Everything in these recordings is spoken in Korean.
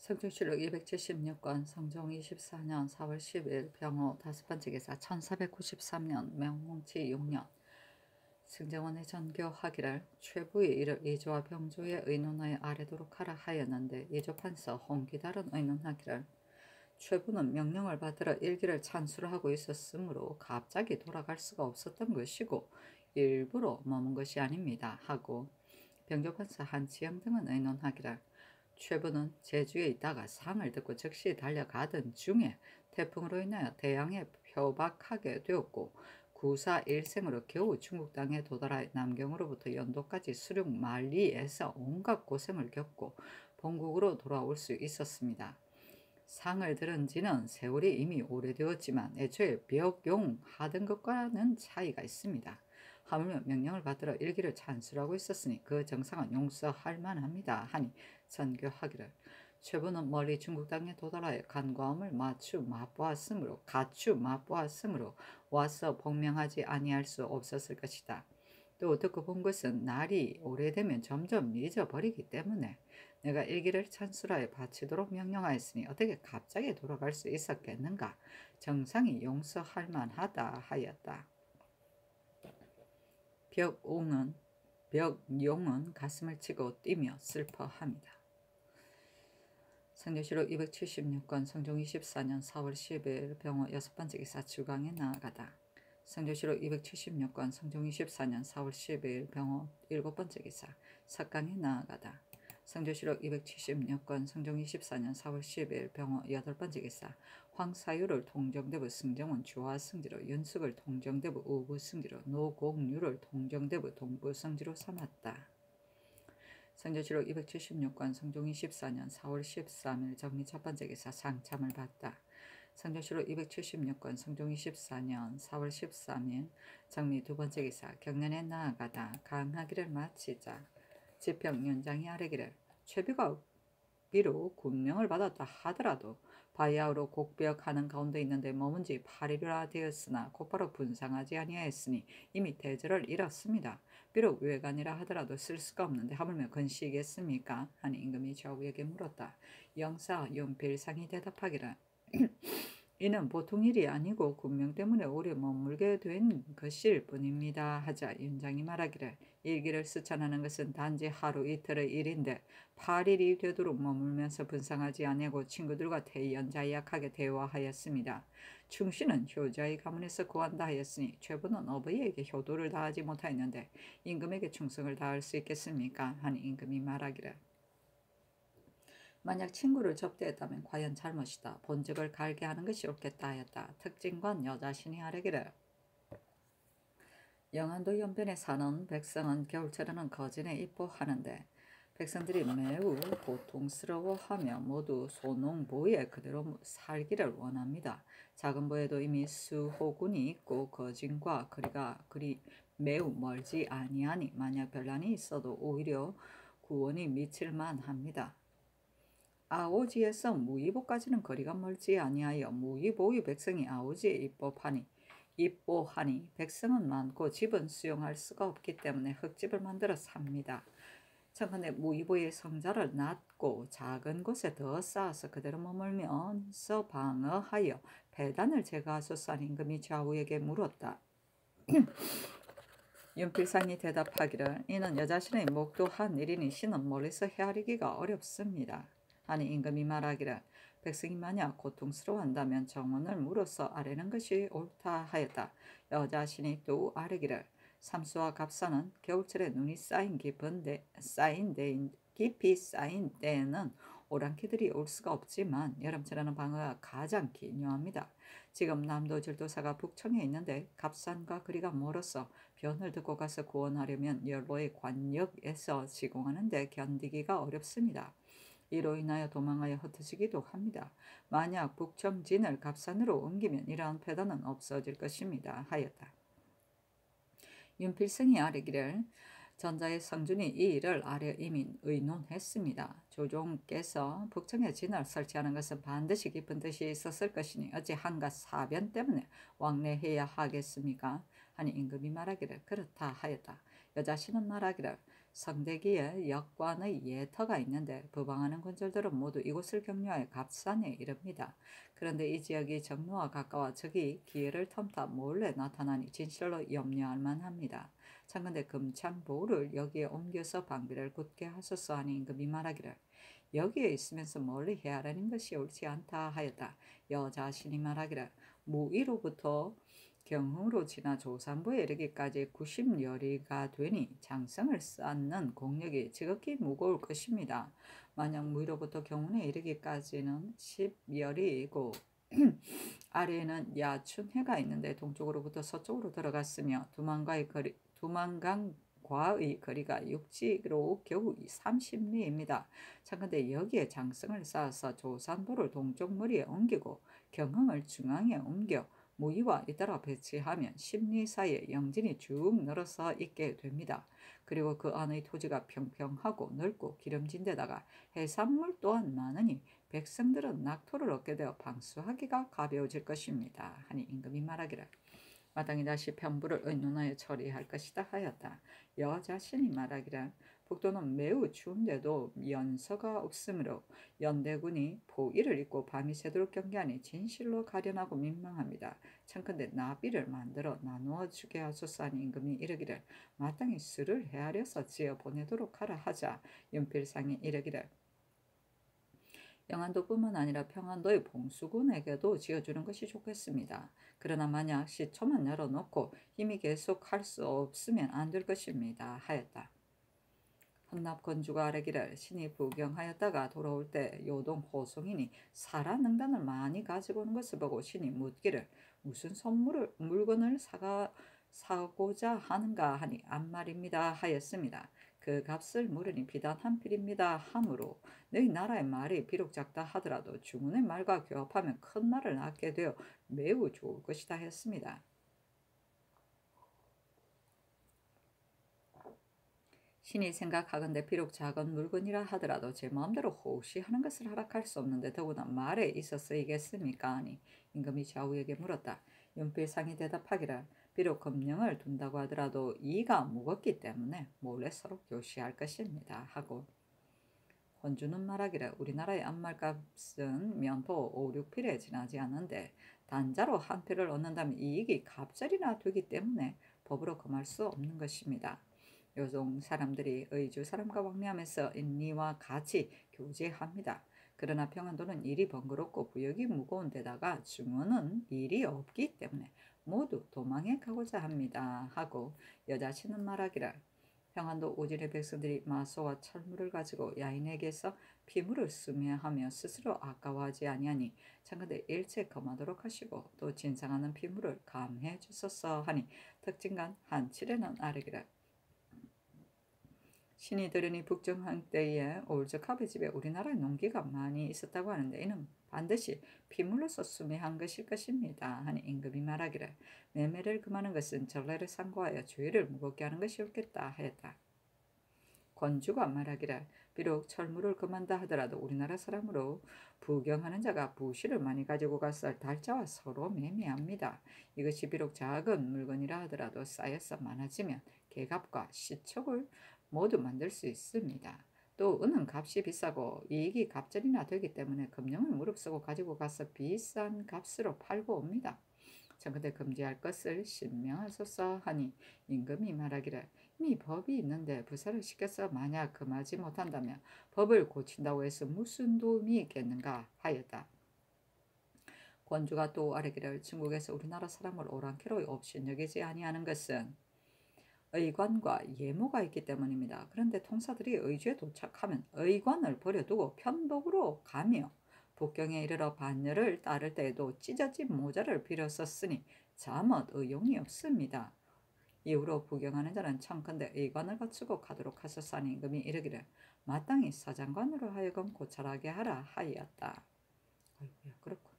성종실록 276권 성종 24년 4월 10일 병호 5번째 기사 1493년 명홍치 6년 승정원의 전교하기를 최부의 일을 이조와 병조에 의논하여 아래도록 하라 하였는데 이조판서 홍기달은 의논하기를 최부는 명령을 받들어 일기를 찬수를 하고 있었으므로 갑자기 돌아갈 수가 없었던 것이고 일부러 머문 것이 아닙니다 하고 병조판서 한치영 등은 의논하기를 최부는 제주에 있다가 상을 듣고 즉시 달려가던 중에 태풍으로 인하여 대양에 표박하게 되었고 구사 일생으로 겨우 중국 땅에 도달하여 남경으로부터 연도까지 수륙 만리에서 온갖 고생을 겪고 본국으로 돌아올 수 있었습니다. 상을 들은 지는 세월이 이미 오래되었지만 애초에 벽용 하던 것과는 차이가 있습니다. 하물며 명령을 받들어 일기를 찬수하고 있었으니 그 정상은 용서할 만합니다 하니 선교하기를 최부는 멀리 중국 땅에 도달하여 간과함을 가추 맛보았으므로 와서 복명하지 아니할 수 없었을 것이다. 또 듣고 본 것은 날이 오래되면 점점 잊어버리기 때문에 내가 일기를 찬수하여 바치도록 명령하였으니 어떻게 갑자기 돌아갈 수 있었겠는가. 정상이 용서할 만하다 하였다. 벽용은 가슴을 치고 뛰며 슬퍼합니다. 성종실록 276권 성종 24년 4월 10일 병호 6번째 기사 주강에 나아가다. 성종실록 276권 성종 24년 4월 10일 병호 7번째 기사 석강에 나아가다. 성종실록 276권 성종 24년 4월 10일 병호 8번째 기사 황사유를 통정대부 승정원 주하승지로 윤숙을 통정대부 우부승지로 노공유를 통정대부 동부승지로 삼았다. 성종실록 276권 성종 24년 4월 13일 정리 첫번째 기사 상참을 받다. 성종실록 276권 성종 24년 4월 13일 정리 두번째 기사 경련에 나아가다. 강하기를 마치자 지평윤장이 아뢰기를 최비가 비록 군명을 받았다 하더라도 바야흐로 곡벽하는 가운데 있는데 머문 지 8일이라 되었으나 곧바로 분상하지 아니하였으니 이미 대절을 잃었습니다. 비록 외관이라 하더라도 쓸 수가 없는데 하물며 건시겠습니까? 하니 임금이 좌우에게 물었다. 영사 윤필상이 대답하기를 이는 보통 일이 아니고 군명 때문에 오래 머물게 된 것일 뿐입니다 하자 윤장이 말하기를 일기를 수찬하는 것은 단지 하루 이틀의 일인데 8일이 되도록 머물면서 분상하지 아니하고 친구들과 태연자약하게 대화하였습니다. 충씨는 효자의 가문에서 구한다 하였으니 최부는 어버이에게 효도를 다하지 못하였는데 임금에게 충성을 다할 수 있겠습니까? 하니 임금이 말하기를 만약 친구를 접대했다면 과연 잘못이다. 본직을 갈게 하는 것이 옳겠다 하였다. 특징관 여자신이 아뢰기를 영안도 연변에 사는 백성은 겨울철에는 거진에 입보하는데 백성들이 매우 고통스러워하며 모두 소농보에 그대로 살기를 원합니다. 작은 보에도 이미 수호군이 있고 거진과 거리가 그리 매우 멀지 아니하니 만약 별난이 있어도 오히려 구원이 미칠 만합니다. 아오지에서 무이보까지는 거리가 멀지 아니하여 무이보의 백성이 아오지에 입보하니 백성은 많고 집은 수용할 수가 없기 때문에 흙집을 만들어 삽니다. 청컨대 무이보의 성자를 낮고 작은 곳에 더 쌓아서 그대로 머물면서 방어하여 배단을 제거하소서 하니 임금이 좌우에게 물었다. 윤필상이 대답하기를 이는 여자신의 목도한 일이니 신은 멀리서 헤아리기가 어렵습니다. 하니 임금이 말하기를 백성이 만약 고통스러워한다면 정원을 물어서 아뢰는 것이 옳다 하였다. 여자신이 또 아뢰기를 삼수와 갑사는 겨울철에 눈이 깊이 쌓인 때에는 오랑캐들이 올 수가 없지만 여름철에는 방어가 가장 기묘합니다. 지금 남도 절도사가 북청에 있는데 갑산과 거리가 멀어서 변을 듣고 가서 구원하려면 연로의 관역에서 시공하는데 견디기가 어렵습니다. 이로 인하여 도망하여 흩어지기도 합니다. 만약 북청진을 갑산으로 옮기면 이러한 패단은 없어질 것입니다 하였다. 윤필승이 아뢰기를 전자의 성준이 이 일을 아래 이미 의논했습니다. 조종께서 북청에 진을 설치하는 것은 반드시 깊은 뜻이 있었을 것이니 어찌 한갓 사변 때문에 왕래해야 하겠습니까? 하니 임금이 말하기를 그렇다 하였다. 여자신은 말하기를 성대기에 역관의 예터가 있는데 부방하는 군졸들은 모두 이곳을 경유하여 갑산에 이릅니다. 그런데 이 지역이 정로와 가까워 적이 기회를 텀타 몰래 나타나니 진실로 염려할 만합니다. 창건대 금창보를 여기에 옮겨서 방비를 굳게 하소서 하니 임금이 말하기를 여기에 있으면서 멀리 헤아리는 것이 옳지 않다 하였다. 여자신이 말하기를 무위로부터 경흥으로 지나 조산부에 이르기까지 90여리가 되니 장성을 쌓는 공력이 지극히 무거울 것입니다. 만약 무위로부터 경운에 이르기까지는 10여리이고 아래에는 야춘해가 있는데 동쪽으로부터 서쪽으로 들어갔으며 두만강과의 거리가 육지로 겨우 30리입니다. 참건대 여기에 장성을 쌓아서 조산부를 동쪽 머리에 옮기고 경흥을 중앙에 옮겨 무위와 잇따라 배치하면 10리 사이에 영진이 쭉 늘어서 있게 됩니다. 그리고 그 안의 토지가 평평하고 넓고 기름진 데다가 해산물 또한 많으니 백성들은 낙토를 얻게 되어 방수하기가 가벼워질 것입니다. 하니 임금이 말하기를 마땅히 다시 편부를 의논하여 처리할 것이다 하였다. 여자신이 말하기를 북도는 매우 추운데도 연서가 없으므로 연대군이 포위를 입고 밤이 새도록 경계하니 진실로 가련하고 민망합니다. 청컨대 나비를 만들어 나누어 주게 하소서 하니 임금이 이르기를 마땅히 수를 헤아려서 지어 보내도록 하라 하자. 윤필상이 이르기를 영안도뿐만 아니라 평안도의 봉수군에게도 지어주는 것이 좋겠습니다. 그러나 만약 시초만 열어놓고 힘이 계속 할 수 없으면 안 될 것입니다. 하였다. 헌납건주가 아뢰기를 신이 부경하였다가 돌아올 때 요동 호송이니 사라 능단을 많이 가지고 오는 것을 보고 신이 묻기를 무슨 물건을 사고자 하는가 하니 암말입니다 하였습니다. 그 값을 물으니 비단 한 필입니다 하므로 너희 나라의 말이 비록 작다 하더라도 주문의 말과 교합하면 큰 말을 낳게 되어 매우 좋을 것이다 했습니다. 신이 생각하건대 비록 작은 물건이라 하더라도 제 마음대로 혹시 하는 것을 허락할 수 없는데 더구나 말에 있어서이겠습니까 하니 임금이 좌우에게 물었다. 윤필상이 대답하기를 비록 금령을 둔다고 하더라도 이가 무겁기 때문에 몰래 서로 교시할 것입니다 하고 권주는 말하기를 우리나라의 암말값은 면포 5, 6필에 지나지 않는데 단자로 한 필을 얻는다면 이익이 갑절이나 되기 때문에 법으로 금할 수 없는 것입니다. 요동 사람들이 의주 사람과 왕래하면서 인리와 같이 교제합니다. 그러나 평안도는 일이 번거롭고 부역이 무거운 데다가 중원은 일이 없기 때문에 모두 도망해 가고자 합니다 하고 여자친은 말하기를 평안도 오진의 백성들이 마소와 철물을 가지고 야인에게서 피물을 수매하며 스스로 아까워하지 아니하니 창건대 일체 금하도록 하시고 또 진상하는 피물을 감해 주소서 하니 특징간 한칠에는 아르기를 신이 들으니 북정한 때에 올적합의 집에 우리나라의 농기가 많이 있었다고 하는데 이는 반드시 피물로서 수매한 것일 것입니다 하니 임금이 말하기를 매매를 금하는 것은 전례를 상고하여 주의를 무겁게 하는 것이 옳겠다 하였다. 권주가 말하기를 비록 철물을 금한다 하더라도 우리나라 사람으로 부경하는 자가 부실을 많이 가지고 가서 달자와 서로 매매합니다. 이것이 비록 작은 물건이라 하더라도 쌓여서 많아지면 개값과 시촉을 모두 만들 수 있습니다. 또 은은 값이 비싸고 이익이 갑절이나 되기 때문에 금령을 무릅쓰고 가지고 가서 비싼 값으로 팔고 옵니다. 청컨대 금지할 것을 신명하소서 하니 임금이 말하기를 이미 법이 있는데 부사를 시켜서 만약 금하지 못한다면 법을 고친다고 해서 무슨 도움이 있겠는가 하였다. 권주가 또 아뢰기를 중국에서 우리나라 사람을 오랑캐로 업신여기지 아니하는 것은 의관과 예모가 있기 때문입니다. 그런데 통사들이 의주에 도착하면 의관을 버려두고 편독으로 가며 북경에 이르러 반열을 따를 때에도 찢어진 모자를 빌어 썼으니 자뭇 의용이 없습니다. 이후로 부경하는 자는 청컨대 의관을 갖추고 가도록 하소서 하니 임금이 이르기를 마땅히 사장관으로 하여금 고찰하게 하라 하였다. 아이고야 그렇구나.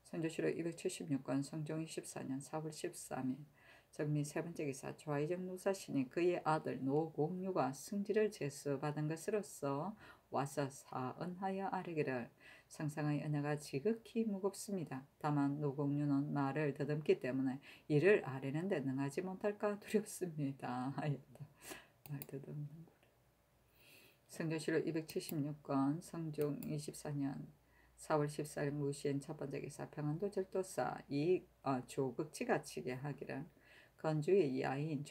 선조실록 276권 성종 24년 4월 13일 정미 세 번째 기사 좌의정 노사신이 그의 아들 노공유가 승지를 제수받은 것으로서 와서 사언하여 아뢰기를 상상의 은혜가 지극히 무겁습니다. 다만 노공유는 말을 더듬기 때문에 이를 아뢰는 데 능하지 못할까 두렵습니다. 하였다. 말 더듬는 거래. 성경시록 276권 성종 24년 4월 14일 무시인 첫 번째 기사 평안도 절도사 조극지가 치게 하기를 건주의 야인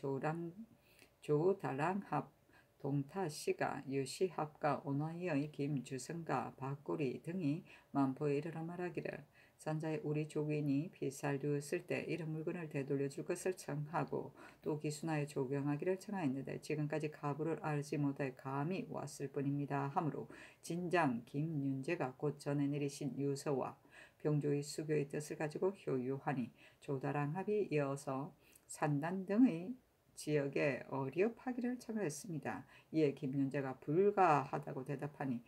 조다랑합 동타씨가 유시합과 오나이의 김주성과 박구리 등이 만포에 이르러 말하기를 산자의 우리 조인이 피살되었을 때 이런 물건을 되돌려 줄 것을 청하고 또 기순하여 조경하기를 청하였는데 지금까지 가부를 알지 못해 감이 왔을 뿐입니다. 하므로 진장 김윤재가 곧 전에 내리신 유서와 병조의 수교의 뜻을 가지고 효유하니 조다랑합이 이어서 산단 등의 지역에 어렵하기를 청하였습니다. 이에 김윤재가 불가하다고 대답하니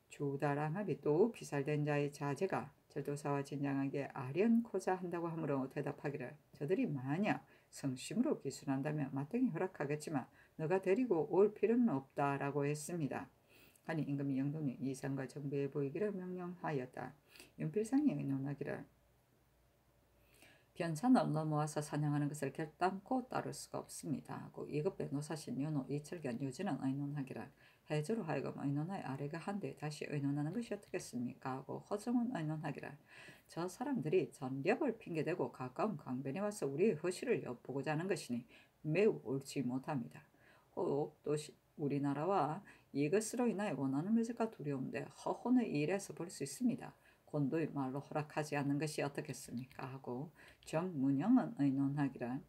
조다랑합이 또 비살된 자의 자제가 절도사와 진장하게 아련코자 한다고 하므로 대답하기를 저들이 만약 성심으로 기술한다면 마땅히 허락하겠지만 너가 데리고 올 필요는 없다라고 했습니다. 하니 임금이 영동령 이상과 정부에 보이기를 명령하였다. 윤필상이 의논하기를 변산을 넘어와서 사냥하는 것을 결단코 따를 수가 없습니다. 하고 이급배 노사신 윤호 이철견 유진은 의논하기를 해조로 하여금 의논하여 아래가 한데 다시 의논하는 것이 어떻겠습니까? 하고 허정은 의논하기를 저 사람들이 전력을 핑계대고 가까운 강변에 와서 우리의 허실을 엿보고자 하는 것이니 매우 옳지 못합니다. 혹 또 우리나라와 이것으로 인하여 원하는 묘색과 두려운데 허혼의 일에서 볼 수 있습니다. 곤도의 말로 허락하지 않는 것이 어떻겠습니까? 하고 정문영은 의논하기를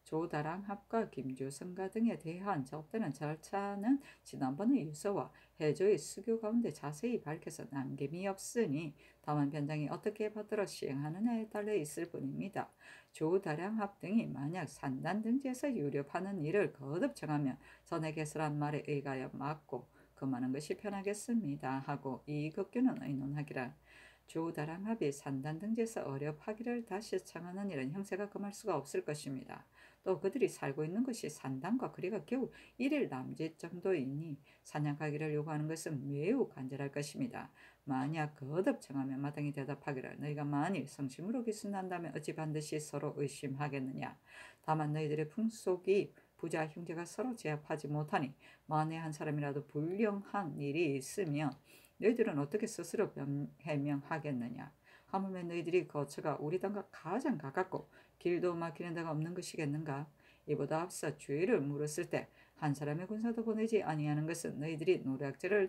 조다랑합과 김주성가 등에 대한 적대는 절차는 지난번의 유서와 해조의 수교 가운데 자세히 밝혀서 남김이 없으니 다만 변장이 어떻게 받들어 시행하느냐에 달려 있을 뿐입니다. 조다랑합 등이 만약 산단 등지에서 유렵하는 일을 거듭 정하면 전에 개설한 말에 의하여 막고 금하는 것이 편하겠습니다. 하고 이극규는 의논하기를 조다랑합이 산단 등지에서 어렵하기를 다시 청하는 일은 형세가 금할 수가 없을 것입니다. 또 그들이 살고 있는 것이 산단과 거리가 겨우 1일 남짓 정도이니 사냥하기를 요구하는 것은 매우 간절할 것입니다. 만약 거듭 청하면 마땅히 대답하기를 너희가 만일 성심으로 기순한다면 어찌 반드시 서로 의심하겠느냐. 다만 너희들의 풍속이 부자 형제가 서로 제압하지 못하니 만에 한 사람이라도 불량한 일이 있으면 너희들은 어떻게 스스로 해명하겠느냐. 하물며 너희들이 거처가 우리 땅과 가장 가깝고 길도 막히는 데가 없는 것이겠는가. 이보다 앞서 주의를 물었을 때 한 사람의 군사도 보내지 아니하는 것은 너희들이 노략질을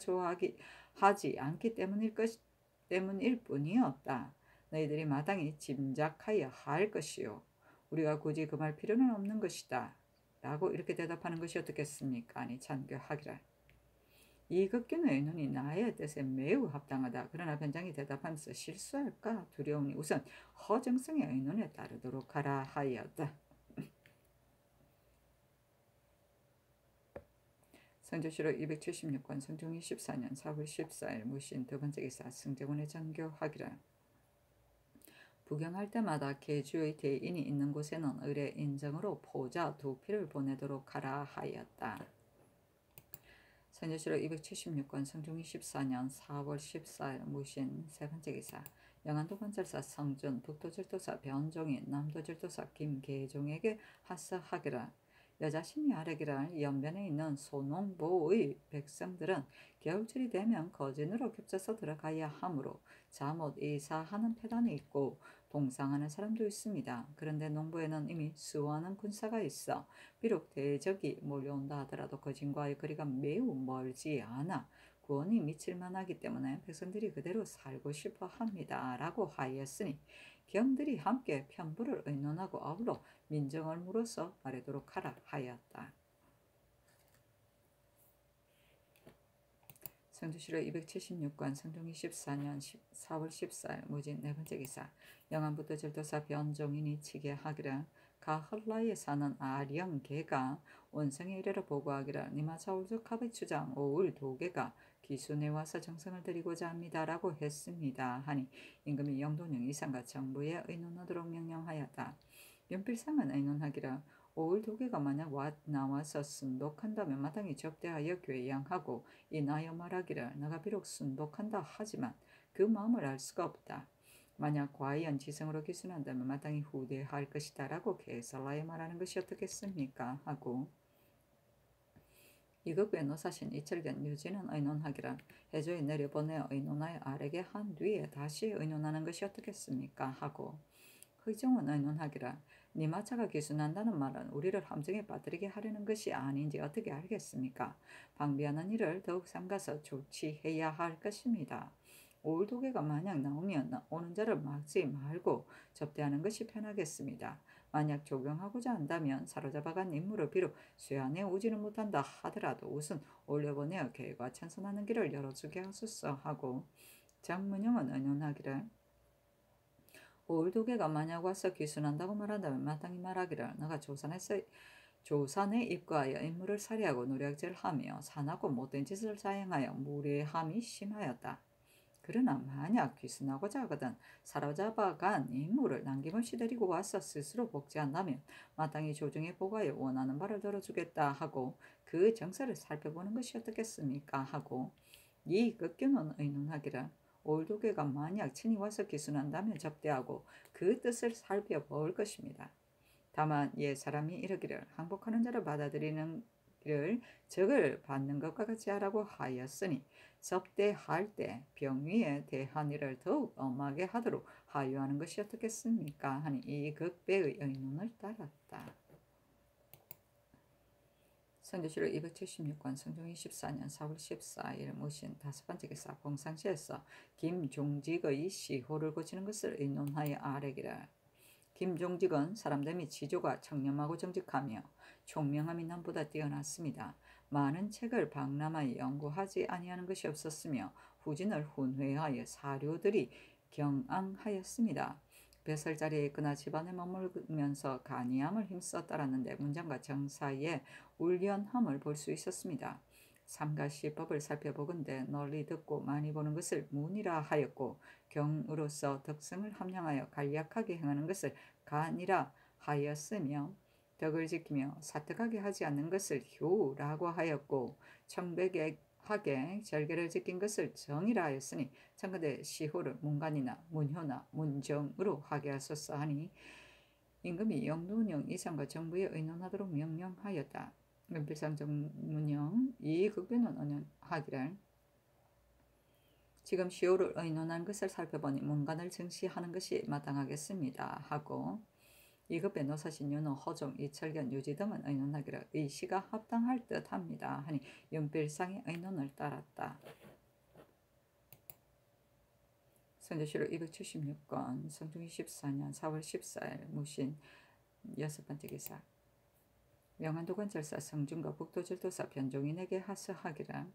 하지 않기 때문일 뿐이었다. 너희들이 마땅히 짐작하여 할 것이요 우리가 굳이 금할 필요는 없는 것이다. 라고 이렇게 대답하는 것이 어떻겠습니까? 아니 찬교하기라. 이극규는 의논이 나의 뜻에 매우 합당하다. 그러나 변장이 대답하면서 실수할까 두려우니 우선 허정성의 의논에 따르도록 하라 하였다. 성조시록 276권 성종 24년 4월 14일 무신 두 번째 기사 승재군의 장교하기라. 부경할 때마다 계주의 대인이 있는 곳에는 의례 인정으로 포자 2필을 보내도록 하라 하였다. 성조시록 276권 성종 24년 4월 14일 무신 세 번째 기사 영안도 관찰사 성준 북도절도사 변종인 남도절도사 김계종에게 하사하기라. 여자신이 아뢰기를 연변에 있는 소농보의 백성들은 겨울철이 되면 거진으로 겹쳐서 들어가야 하므로 잠옷 이사하는 패단이 있고 동상하는 사람도 있습니다. 그런데 농부에는 이미 수호하는 군사가 있어 비록 대적이 몰려온다 하더라도 거진과의 거리가 매우 멀지 않아 구원이 미칠만하기 때문에 백성들이 그대로 살고 싶어 합니다. 라고 하였으니 경들이 함께 편부를 의논하고 아울러 민정을 물어서 아뢰도록 하라 하였다. 성조시록 276권 성종 24년 4월 14일 무진 네 번째 기사 영안부터 절도사 변종인이 치게 하기를 가헐라에 사는 아령개가 원성에 이르러 보고하기를 니마사울족 합의 추장 오울 도계가 기순에 와서 정성을 드리고자 합니다. 라고 했습니다. 하니 임금이 영도령 이상과 정부에 의논하도록 명령하였다. 윤필상은 의논하기를 오울 도계가 만약 나와서 순독한다면 마땅히 접대하여 궤양하고 인하여 말하기를 내가 비록 순독한다 하지만 그 마음을 알 수가 없다. 만약 과연 지성으로 기순한다면 마땅히 후대할 것이다 라고 게살라에 말하는 것이 어떻겠습니까? 하고 이것 변호사신 이철견 유지는 의논하기를 해조에 내려보내어 의논하여 아래게 한 뒤에 다시 의논하는 것이 어떻겠습니까? 하고 의종은 의논하기를 니마차가 기순한다는 말은 우리를 함정에 빠뜨리게 하려는 것이 아닌지 어떻게 알겠습니까? 방비하는 일을 더욱 삼가서 조치해야 할 것입니다. 올도개가 만약 나오면 오는 자를 막지 말고 접대하는 것이 편하겠습니다. 만약 조경하고자 한다면 사로잡아간 인물을 비록 쇠안에 오지는 못한다 하더라도 우선 올려보내어 계획과 천선하는 길을 열어주게 하소서 하고 장문영은 의논하기를 올도개가 만약 와서 귀순한다고 말한다면 마땅히 말하기를 너가 조산에 입과하여 인물을 살해하고 노략질을 하며 사납고 못된 짓을 자행하여 무례함이 심하였다. 그러나 만약 귀순하고자 하거든 사로잡아간 인물을 남김없이 데리고 와서 스스로 복제한다면 마땅히 조정에 보고하여 원하는 바를 들어주겠다 하고 그 정서를 살펴보는 것이 어떻겠습니까? 하고 이 극규는 의논하기를 올도개가 만약 친히 와서 귀순한다면 접대하고 그 뜻을 살펴볼 것입니다. 다만 사람이 이르기를 항복하는 자를 받아들이는 일을 적을 받는 것과 같이 하라고 하였으니 접대할 때 병위에 대한 일을 더욱 엄하게 하도록 하유하는 것이 어떻겠습니까? 하니 이 극배의 의논을 따랐다. 선조실록 276권 성종 24년 4월 14일 모신 다섯 번째 기사 봉상시에서 김종직의 시호를 고치는 것을 의논하여 아뢰기를 김종직은 사람들 및 지조가 청렴하고 정직하며 총명함이 남보다 뛰어났습니다. 많은 책을 박람하여 연구하지 아니하는 것이 없었으며 후진을 훈회하여 사료들이 경앙하였습니다. 벼슬자리에 있거나 집안에 머물면서 간이함을 힘써 따랐는데 문장과 정사에 울연함을 볼 수 있었습니다. 삼가시법을 살펴보건대 널리 듣고 많이 보는 것을 문이라 하였고 경으로서 덕성을 함량하여 간략하게 행하는 것을 간이라 하였으며 덕을 지키며 사특하게 하지 않는 것을 효라고 하였고 청백하게 절개를 지킨 것을 정이라 하였으니 청근대 시호를 문간이나 문효나 문정으로 하게 하소서 하니 임금이 영도운영 이상과 정부에 의논하도록 명령하였다. 연필상 정문영 이 극변은 의논하기를 지금 시호를 의논한 것을 살펴보니 문간을 증시하는 것이 마땅하겠습니다. 하고 이급 변호사신 윤호, 허종, 이철견, 유지 등은 의논하기를 의시가 합당할 듯합니다. 하니 연필상의 의논을 따랐다. 선조실록 276건 성종 24년 4월 14일 무신 여섯 번째 기사 명한도관 절사 성중과 북도절도사 변종인에게 하서하기를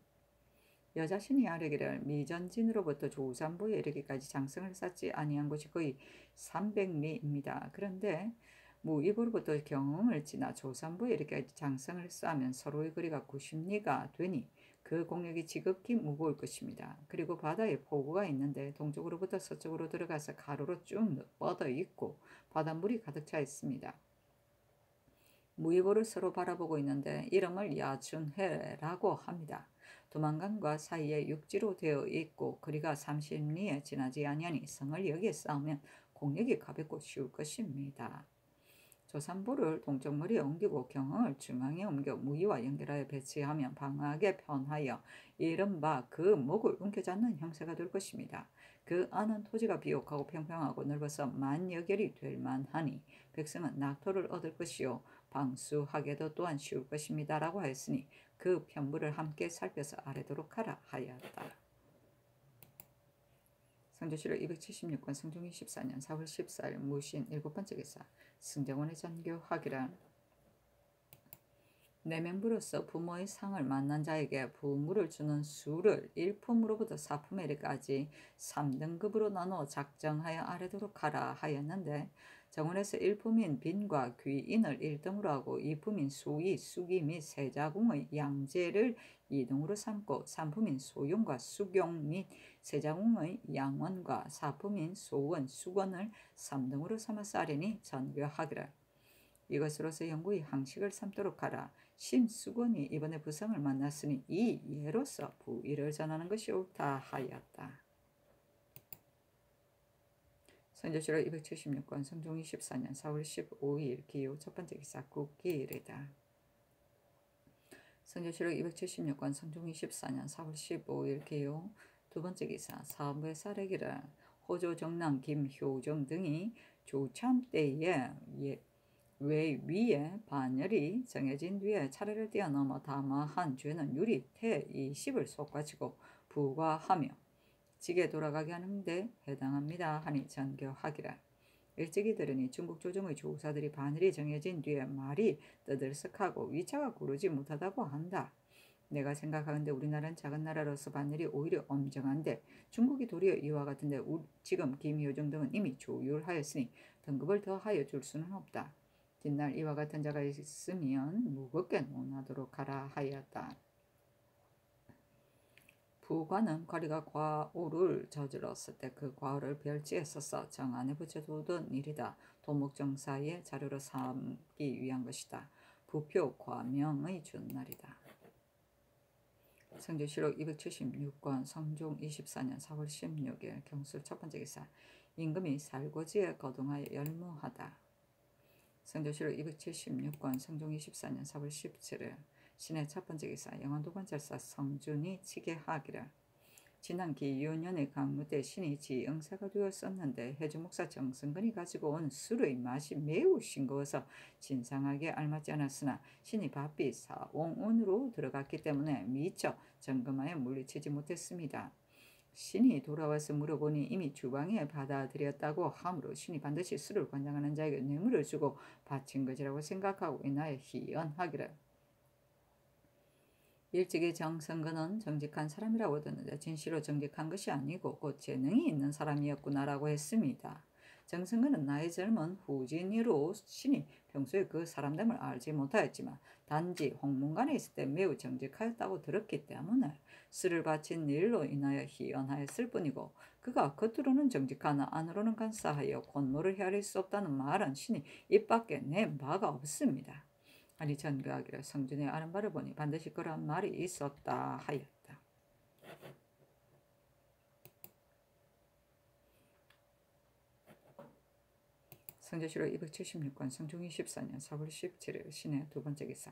여자신이 아뢰기를 미전진으로부터 조산부에 이르기까지 장성을 쌓지 아니한 곳이 거의 300리입니다. 그런데 무입으로부터 경흥을 지나 조산부에 이르기까지 장성을 쌓으면 서로의 거리가 90리가 되니 그 공력이 지극히 무거울 것입니다. 그리고 바다에 포구가 있는데 동쪽으로부터 서쪽으로 들어가서 가로로 쭉 뻗어 있고 바닷물이 가득 차 있습니다. 무이보를 서로 바라보고 있는데 이름을 야춘해라고 합니다. 두만강과 사이에 육지로 되어 있고 거리가 30리에 지나지 아니하니 성을 여기에 쌓으면 공력이 가볍고 쉬울 것입니다. 조산부를 동쪽머리에 옮기고 경흥을 중앙에 옮겨 무이와 연결하여 배치하면 방어하게 편하여 이른바 그 목을 움켜잡는 형세가 될 것입니다. 그 안은 토지가 비옥하고 평평하고 넓어서 만여결이 될 만하니 백성은 낙토를 얻을 것이요 방수하게도 또한 쉬울 것입니다. 라고 하였으니 그 편부를 함께 살펴서 아뢰도록 하라 하였다. 성조실록 276권 성종 24년 4월 14일 무신 일곱 번째 기사 승정원의 전교하기란 내명부로서 부모의 상을 만난 자에게 부물을 주는 수를 1품으로부터 4품에 이르기까지 3등급으로 나누어 작정하여 아뢰도록 하라 하였는데 정원에서 1품인 빈과 귀인을 1등으로 하고 2품인 수의, 수기 및 세자궁의 양제를 2등으로 삼고 3품인 소용과 수경 및 세자궁의 양원과 4품인 소원, 수건을 3등으로 삼아서 아뢰니 전교하기를 이것으로서 영구히 항식을 삼도록 하라. 심수건이 이번에 부상을 만났으니 이 예로서 부의를 전하는 것이 옳다 하였다. 선조실록 276권 성종 24년 4월 15일 기호 첫 번째 기사 국기일이다. 선조실록 276권 성종 24년 4월 15일 기호 두 번째 기사 사부의 사례기를 호조 정남 김효정 등이 조참 때에 외위에 반열이 정해진 뒤에 차례를 뛰어넘어 담화한 죄는 유리 태20을 속과치고 부과하며 직에 돌아가게 하는 데 해당합니다 하니 전교하기라. 일찍이 들으니 중국 조정의 조사들이 반열이 정해진 뒤에 말이 떠들썩하고 위차가 고르지 못하다고 한다. 내가 생각하건대 우리나라는 작은 나라로서 반열이 오히려 엄정한데 중국이 도리어 이와 같은데 지금 김효정 등은 이미 조율하였으니 등급을 더하여 줄 수는 없다. 뒷날 이와 같은 자가 있으면 무겁게 논하도록 하라 하였다. 부관은 과리가 과오를 저질렀을 때 그 과오를 별지했어서 정안에 붙여두던 일이다. 도목정사의 자료로 삼기 위한 것이다. 부표 과명의 준날이다. 성조실록 276권 성종 24년 4월 16일 경술 첫 번째 기사 임금이 살고지에 거동하여 열무하다. 성조실록 276권 성종 24년 4월 17일 신의 첫 번째 기사 영원도관절사 성준이 치게하기를 지난 기유년의 강무 때 신이 지응사가 되었었는데 해주목사 정승근이 가지고 온 술의 맛이 매우 싱거워서 진상하게 알맞지 않았으나 신이 바삐 사옹운으로 들어갔기 때문에 미처 점검하여 물리치지 못했습니다. 신이 돌아와서 물어보니 이미 주방에 받아들였다고 하므로 신이 반드시 술을 관장하는 자에게 뇌물을 주고 바친 것이라고 생각하고 인하여 희언하기를 일찍이 정승근은 정직한 사람이라고 듣는데 진실로 정직한 것이 아니고 곧 재능이 있는 사람이었구나라고 했습니다. 정승근은 나이 젊은 후진이로 신이 평소에 그 사람됨을 알지 못하였지만 단지 홍문관에 있을 때 매우 정직하였다고 들었기 때문에 술을 바친 일로 인하여 희언하였을 뿐이고 그가 겉으로는 정직하나 안으로는 간사하여 권모를 헤아릴 수 없다는 말은 신이 입 밖에 낸 바가 없습니다. 아니 전교하기를 성준의 아는 바를 보니 반드시 그러한 말이 있었다 하였다. 성조실록 276권 성종 24년 4월 17일 신의 두 번째 기사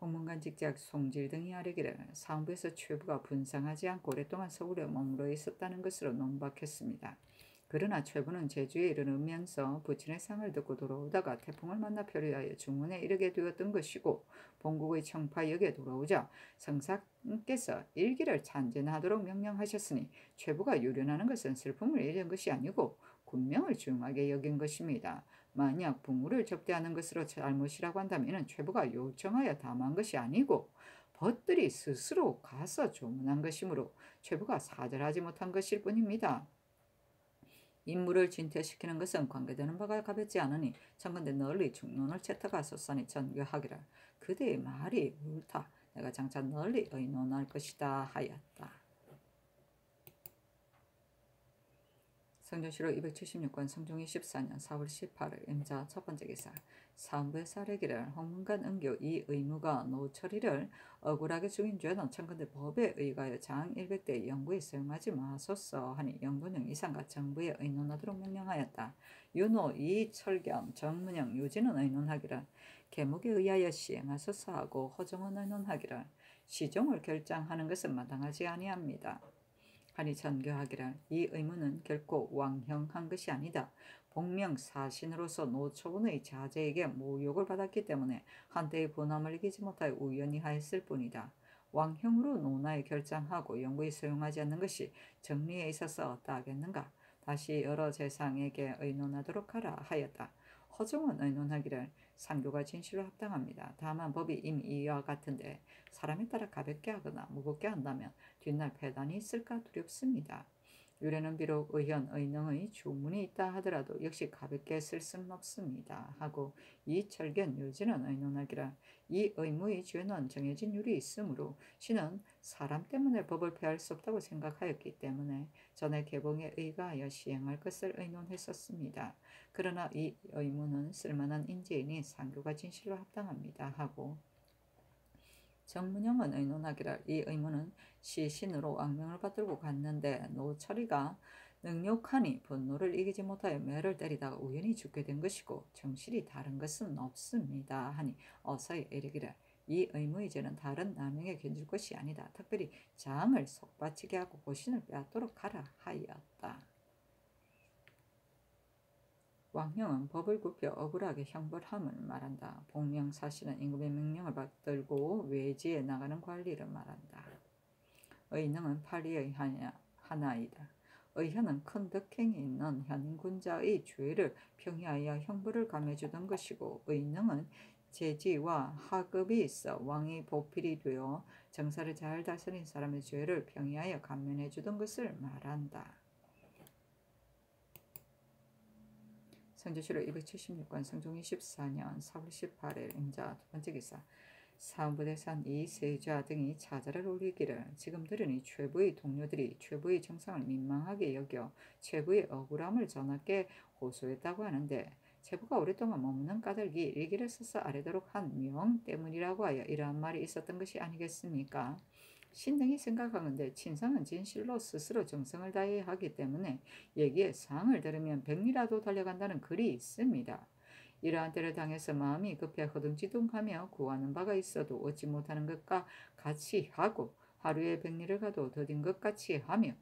홍문관 직작 송질 등이 아뢰기를 사헌부에서 최부가 분상하지 않고 오랫동안 서울에 머물러 있었다는 것으로 논박했습니다. 그러나 최부는 제주에 이르면서 부친의 상을 듣고 돌아오다가 태풍을 만나 표류하여 중문에 이르게 되었던 것이고 본국의 청파역에 돌아오자 성사께서 일기를 찬전하도록 명령하셨으니 최부가 유련하는 것은 슬픔을 잃은 것이 아니고 군명을 중하게 여긴 것입니다. 만약 북무를 접대하는 것으로 잘못이라고 한다면 이는 최부가 요청하여 담한 것이 아니고 벗들이 스스로 가서 조문한 것이므로 최부가 사절하지 못한 것일 뿐입니다. 인물을 진퇴시키는 것은 관계되는 바가 가볍지 않으니 청건대 널리 중론을 채택하소서니 전교하기를 그대의 말이 옳다. 내가 장차 널리 의논할 것이다 하였다. 성조실록 276권 성종 24년 4월 18일 임자 첫 번째 기사 사헌부의 사례기를 홍문관 은교 이 의무가 노철이를 억울하게 죽인 죄는 청건대 법에 의하여 장 100대 영구에 사용하지 마소서 하니 영도령 이상과 정부에 의논하도록 명령하였다. 윤호 이철겸 정문영 유진은 의논하기를 계목에 의하여 시행하소서 하고 허정은 의논하기를 시종을 결장하는 것은 마땅하지 아니합니다. 하니 전교하기를 이 의무는 결코 왕형한 것이 아니다. 복명사신으로서 노초군의 자제에게 모욕을 받았기 때문에 한때의 분함을 이기지 못하여 우연히 하였을 뿐이다. 왕형으로 논하에 결장하고 영구히 소용하지 않는 것이 정리에 있어서 어떠하겠는가. 다시 여러 재상에게 의논하도록 하라 하였다. 허종은 의논하기를 상교가 진실로 합당합니다. 다만 법이 이미 이와 같은데 사람에 따라 가볍게 하거나 무겁게 한다면 뒷날 폐단이 있을까 두렵습니다. 유래는 비록 의현, 의능의 주문이 있다 하더라도 역시 가볍게 쓸 수는 없습니다. 하고 이철견 유진은 의논하기를 이 의무의 죄는 정해진 율이 있으므로 신은 사람 때문에 법을 폐할 수 없다고 생각하였기 때문에 전에 개봉에 의거하여 시행할 것을 의논했었습니다. 그러나 이 의무는 쓸만한 인재이니 상교가 진실로 합당합니다. 하고 정문영은 의논하기를 이 의무는 시신으로 왕명을 받들고 갔는데 노철이가 능욕하니 분노를 이기지 못하여 매를 때리다가 우연히 죽게 된 것이고 정실이 다른 것은 없습니다 하니 어서히 이르기를 이 의무의 죄는 다른 남에게 견줄 것이 아니다. 특별히 장을 속바치게 하고 고신을 빼앗도록 하라 하였다. 왕형은 법을 굽혀 억울하게 형벌함을 말한다. 복명사실은 임금의 명령을 받들고 외지에 나가는 관리를 말한다. 의능은 파리의 하나이다. 의현은 큰 덕행이 있는 현군자의 죄를 평이하여 형벌을 감해주던 것이고 의능은 제지와 하급이 있어 왕의 보필이 되어 정사를 잘 다스린 사람의 죄를 평이하여 감면해주던 것을 말한다. 성조실록 276권 성종 24년 4월 18일 임자 두 번째 기사 사원부대산 이세자 등이 차자를 올리기를 지금 들으니 최부의 동료들이 최부의 정상을 민망하게 여겨 최부의 억울함을 전하께 호소했다고 하는데 최부가 오랫동안 머무는 까닭이 일기를 써서 아래도록 한 명 때문이라고 하여 이러한 말이 있었던 것이 아니겠습니까? 신등이 생각하건대 친상은 진실로 스스로 정성을 다해야 하기 때문에 얘기에 상을 들으면 백리라도 달려간다는 글이 있습니다. 이러한 때를 당해서 마음이 급해 허둥지둥하며 구하는 바가 있어도 얻지 못하는 것과 같이 하고 하루에 백리를 가도 더딘 것 같이 하며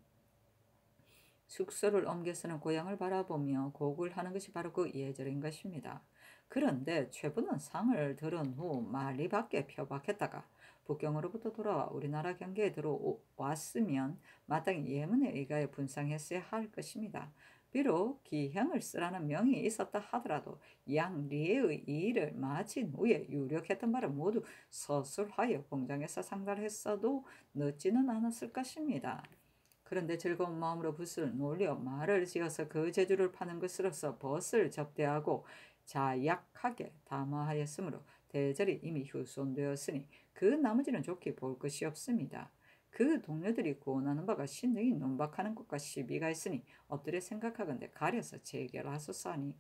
숙소를 옮겨서는 고향을 바라보며 곡을 하는 것이 바로 그 예절인 것입니다. 그런데 최부는 상을 들은 후 말리 밖에 표박했다가 북경으로부터 돌아와 우리나라 경계에 들어왔으면 마땅히 예문에 의하여 분상했어야 할 것입니다. 비록 기형을 쓰라는 명이 있었다 하더라도 양리의 이 일을 마친 후에 유력했던 바를 모두 서술하여 공장에서 상달했어도 늦지는 않았을 것입니다. 그런데 즐거운 마음으로 붓을 놀려 말을 지어서 그 재주를 파는 것으로서 벗을 접대하고 자약하게 담화하였으므로 대절이 이미 휴손되었으니 그 나머지는 좋게 볼 것이 없습니다. 그 동료들이 고언하는 바가 신등이 논박하는 것과 시비가 있으니 엎드려 생각하건대 가려서 재결하소서 하니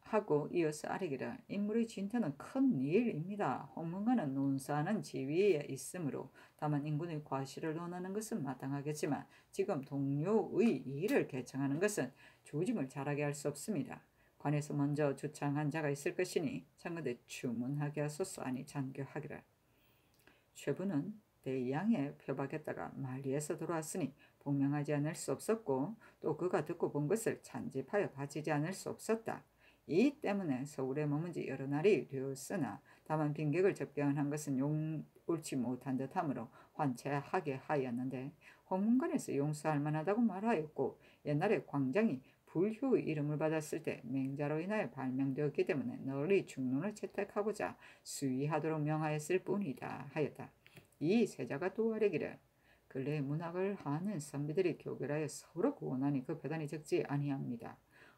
하고 이어서 아뢰기를 인물의 진퇴는 큰 일입니다. 홍문관은 논사하는 지위에 있으므로 다만 인군의 과실을 논하는 것은 마땅하겠지만 지금 동료의 일을 개청하는 것은 조짐을 잘하게 할 수 없습니다. 관에서 먼저 주창한 자가 있을 것이니 참건대 주문하게 하소서 하니 잔교하기를 최부는 대양에 표박했다가 만리에서 돌아왔으니 복명하지 않을 수 없었고 또 그가 듣고 본 것을 찬집하여 바치지 않을 수 없었다. 이 때문에 서울에 머문 지 여러 날이 되었으나 다만 빈객을 접견한 것은 옳지 못한 듯하므로 환체하게 하였는데 홍문관에서 용서할 만하다고 말하였고 옛날에 광장이 불효의 이름을 받았을 때 맹자로 인하여 발명되었기 때문에 널리 중론을 채택하고자 수의하도록 명하였을 뿐이다 하였다. 이 세자가 또 아뢰기를 근래 문학을 하는 선비들이 교결하여 서로 고언하니 그 배단이 적지 아니합니다.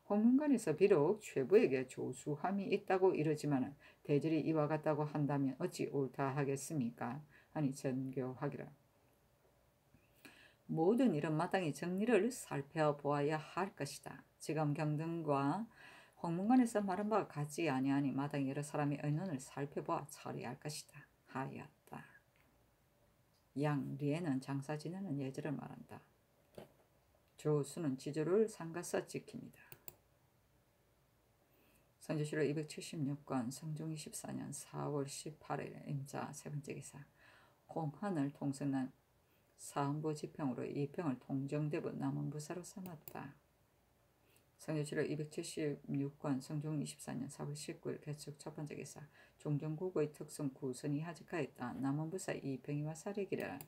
홍문관에서 비록 최부에게 조수함이 있다고 이러지만은 대절이 이와 같다고 한다면 어찌 옳다 하겠습니까? 하니 전교하기를 모든 일은 마땅히 정리를 살펴보아야 할 것이다. 지금 경등과 홍문관에서 말한 바가 같지 아니하니 마땅히 여러 사람의 의논을 살펴보아 처리할 것이다 하였다. 양리에는 장사 지내는 예절을 말한다. 조수는 지조를 삼가서 지킵니다. 성조실록 276권 성종 24년 4월 18일 임자 세 번째 기사 공한을 통선한 사헌부 지평으로 이 평을 통정대부 남원부사로 삼았다. 성조실록 276권 성종 24년 4월 19일 개축 첫 번째 기사 종정국의 특성 구선이 하직하였다. 남원부사 이평이와 사례기를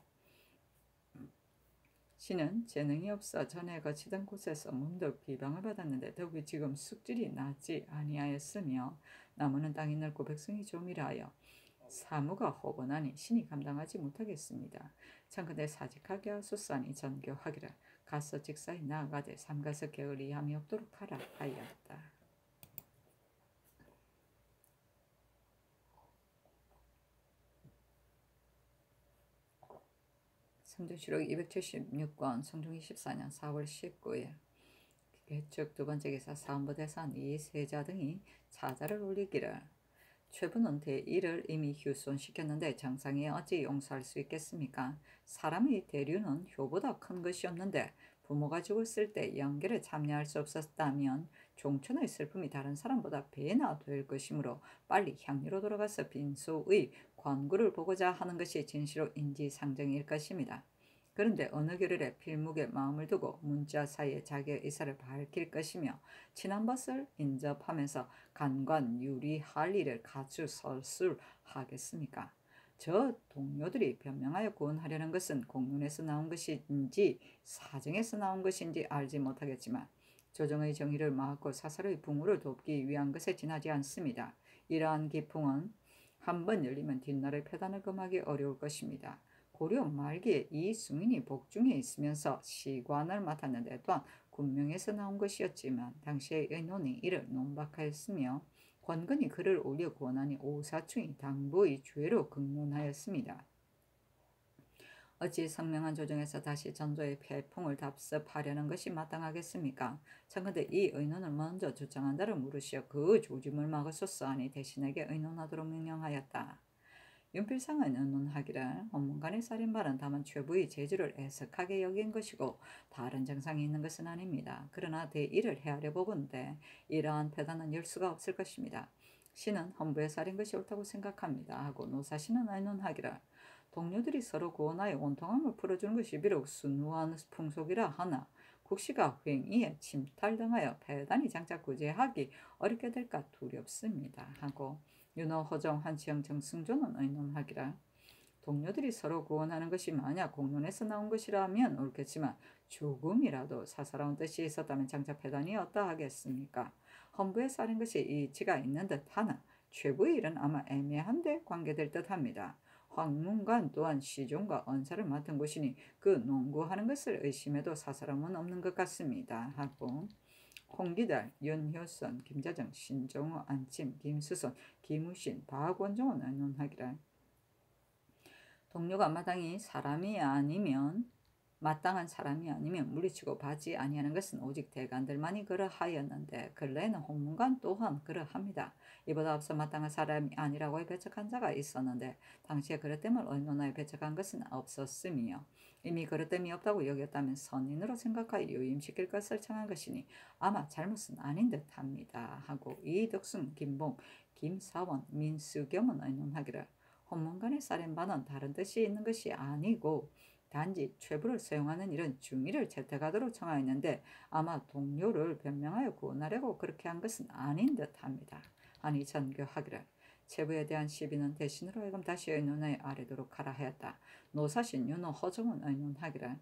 신은 재능이 없어 전에 거치던 곳에서 문득 비방을 받았는데 더욱이 지금 숙질이 나지 아니하였으며 나무는 땅이 넓고 백성이 좀이라 하여 사무가 허번하니 신이 감당하지 못하겠습니다. 참건대 사직하게 하소서 하니 전교하기를 가서 직사에 나아가되 삼가서 게을리함이 없도록 하라 하였다. 성조실록 276권 성종 24년 4월 19일 개축 두 번째 기사 사헌부대산 이세자 등이 차자를 올리기를 최부는 대일을 이미 휴손시켰는데 정상이 어찌 용서할 수 있겠습니까? 사람의 대류는 효보다 큰 것이 없는데 부모가 죽었을 때 연결에 참여할 수 없었다면 종촌의 슬픔이 다른 사람보다 배나 될 것이므로 빨리 향리로 돌아가서 빈소의 관구를 보고자 하는 것이 진시로 인지상정일 것입니다. 그런데 어느 겨를에 필묵에 마음을 두고 문자 사이에 자기의 의사를 밝힐 것이며 친한 것을 인접하면서 간관유리할 일을 가주 설술하겠습니까? 저 동료들이 변명하여 구원하려는 것은 공론에서 나온 것인지 사정에서 나온 것인지 알지 못하겠지만 조정의 정의를 막고 사설의 붕우를 돕기 위한 것에 지나지 않습니다. 이러한 기풍은 한번 열리면 뒷날의 폐단을 금하기 어려울 것입니다. 고려 말기에 이 승인이 복중에 있으면서 시관을 맡았는데 또한 군명에서 나온 것이었지만 당시의 의논이 이를 논박하였으며 권근이 그를 올려 권하니 오사충이 당부의 죄로 극론하였습니다. 어찌 성명한 조정에서 다시 전조의 폐풍을 답습하려는 것이 마땅하겠습니까? 청컨대 이 의논을 먼저 주장한다를 물으시어 그 조짐을 막으소서 하니 대신에게 의논하도록 명령하였다. 윤필상은 의논하기를 헌문관의 살인말은 다만 최부의 재주를 애석하게 여긴 것이고 다른 정상이 있는 것은 아닙니다. 그러나 대의를 헤아려 보건대 이러한 패단은 열 수가 없을 것입니다. 신은 헌부에 살인 것이 옳다고 생각합니다. 하고 노사신은 의논하기를 동료들이 서로 구원하여 원통함을 풀어주는 것이 비록 순수한 풍속이라 하나 국시가 횡의에 침탈당하여 패단이 장차 구제하기 어렵게 될까 두렵습니다. 하고 윤호, 허정, 한치영, 정승조는 의논하기를 동료들이 서로 구원하는 것이 만약 공론에서 나온 것이라면 옳겠지만 조금이라도 사사로운 뜻이 있었다면 장차 패단이 어떠하겠습니까? 헌부에 살인 것이 이치가 있는 듯 하나 최부의 일은 아마 애매한데 관계될 듯합니다. 황문관 또한 시종과 언사를 맡은 곳이니 그 농구하는 것을 의심해도 사사람은 없는 것 같습니다. 하고 홍기달, 윤효선, 김자정, 신정호, 안침, 김수선, 김우신, 박원종은 의논하기를 동료가 마땅한 사람이 아니면 물리치고 받지 아니하는 것은 오직 대간들만이 그러하였는데 근래에는 홍문관 또한 그러합니다. 이보다 앞서 마땅한 사람이 아니라고 배척한 자가 있었는데 당시에 그릇됨을 의논하여 배척한 것은 없었으며 이미 그릇됨이 없다고 여겼다면 선인으로 생각하여 유임시킬 것을 청한 것이니 아마 잘못은 아닌 듯합니다. 하고 이덕순, 김봉, 김사원, 민수겸은 의논하기를 헌문관의 살인반은 다른 뜻이 있는 것이 아니고 단지 최부를 사용하는 일은 중의를 채택하도록 청하였는데 아마 동료를 변명하여 구원하려고 그렇게 한 것은 아닌 듯합니다. 아니 전교하기를 최부에 대한 시비는 대신으로 하여금 다시 의논하여 아뢰도록 하라 하였다. 노사신, 윤호, 허정은 의논하기를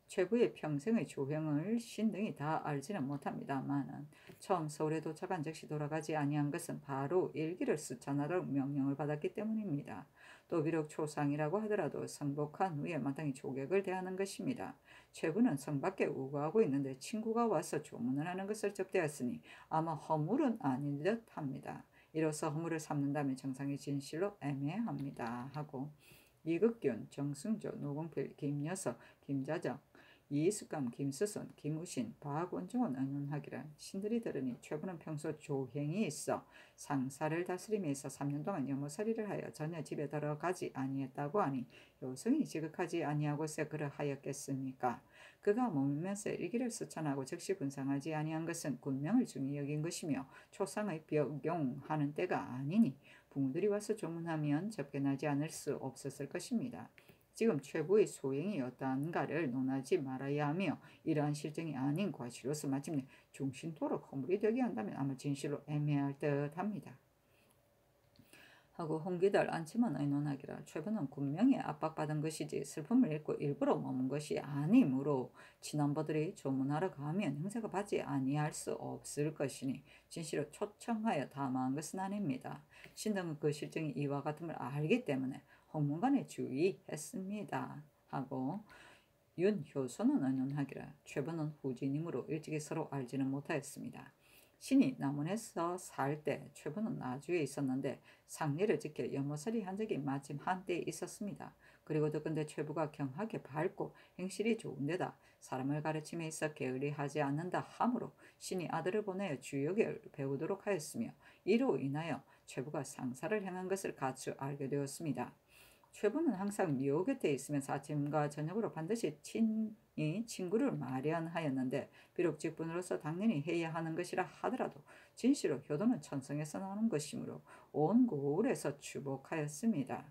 최부의 평생의 조형을 신등이 다 알지는 못합니다마는 처음 서울에 도착한 즉시 돌아가지 아니한 것은 바로 일기를 수찬하도록 명령을 받았기 때문입니다. 또 비록 초상이라고 하더라도 성복한 후에 마땅히 조객을 대하는 것입니다. 최부는 성 밖에 우거하고 있는데 친구가 와서 조문을 하는 것을 접대했으니 아마 허물은 아닌 듯합니다. 이로써 허물을 삼는다면 정상의 진실로 애매합니다. 하고 이극균, 정승조, 노공필, 김여석, 김자정, 이숙감, 김수선, 김우신, 박원종은 의논하기를 신들이 들으니 최부는 평소 조행이 있어 상사를 다스림에 있어 3년 동안 여모살이를 하여 전혀 집에 들어가지 아니했다고 하니 요성이 지극하지 아니하고서 그러하였겠습니까? 그가 머물면서 일기를 수찬하고 즉시 분상하지 아니한 것은 군명을 중히 여긴 것이며 초상의 벽용하는 때가 아니니 부모들이 와서 조문하면 접견하지 않을 수 없었을 것입니다. 지금 최부의 소행이 어떠한가를 논하지 말아야 하며 이러한 실정이 아닌 과실로서 마침내 중신토록 허물이 되게 한다면 아마 진실로 애매할 듯합니다. 하고 홍기달, 안침은 의논하기를 최부는 군명에 압박받은 것이지 슬픔을 잃고 일부러 머문 것이 아니므로 친원버들이 조문하러 가면 형세가 받지 아니할 수 없을 것이니 진실로 초청하여 담화한 것은 아닙니다. 신등은 그 실정이 이와 같음을 알기 때문에 홍문관에 주의했습니다. 하고 윤효소는 의논하기를 최부는 후진이므로 일찍이 서로 알지는 못하였습니다. 신이 남원에서 살 때 최부는 나주에 있었는데 상례를 지켜 여모살이 한 적이 마침 한때 있었습니다. 그리고도 근데 최부가 경하게 밝고 행실이 좋은데다 사람을 가르침에 있어 게을리하지 않는다 하므로 신이 아들을 보내어 주역을 배우도록 하였으며 이로 인하여 최부가 상사를 행한 것을 가츠 알게 되었습니다. 최부는 항상 묘 곁에 있으면서 아침과 저녁으로 반드시 친구를 마련하였는데 비록 직분으로서 당연히 해야 하는 것이라 하더라도 진시로 효도는 천성에서 나오는 것이므로 온 고을에서 추복하였습니다.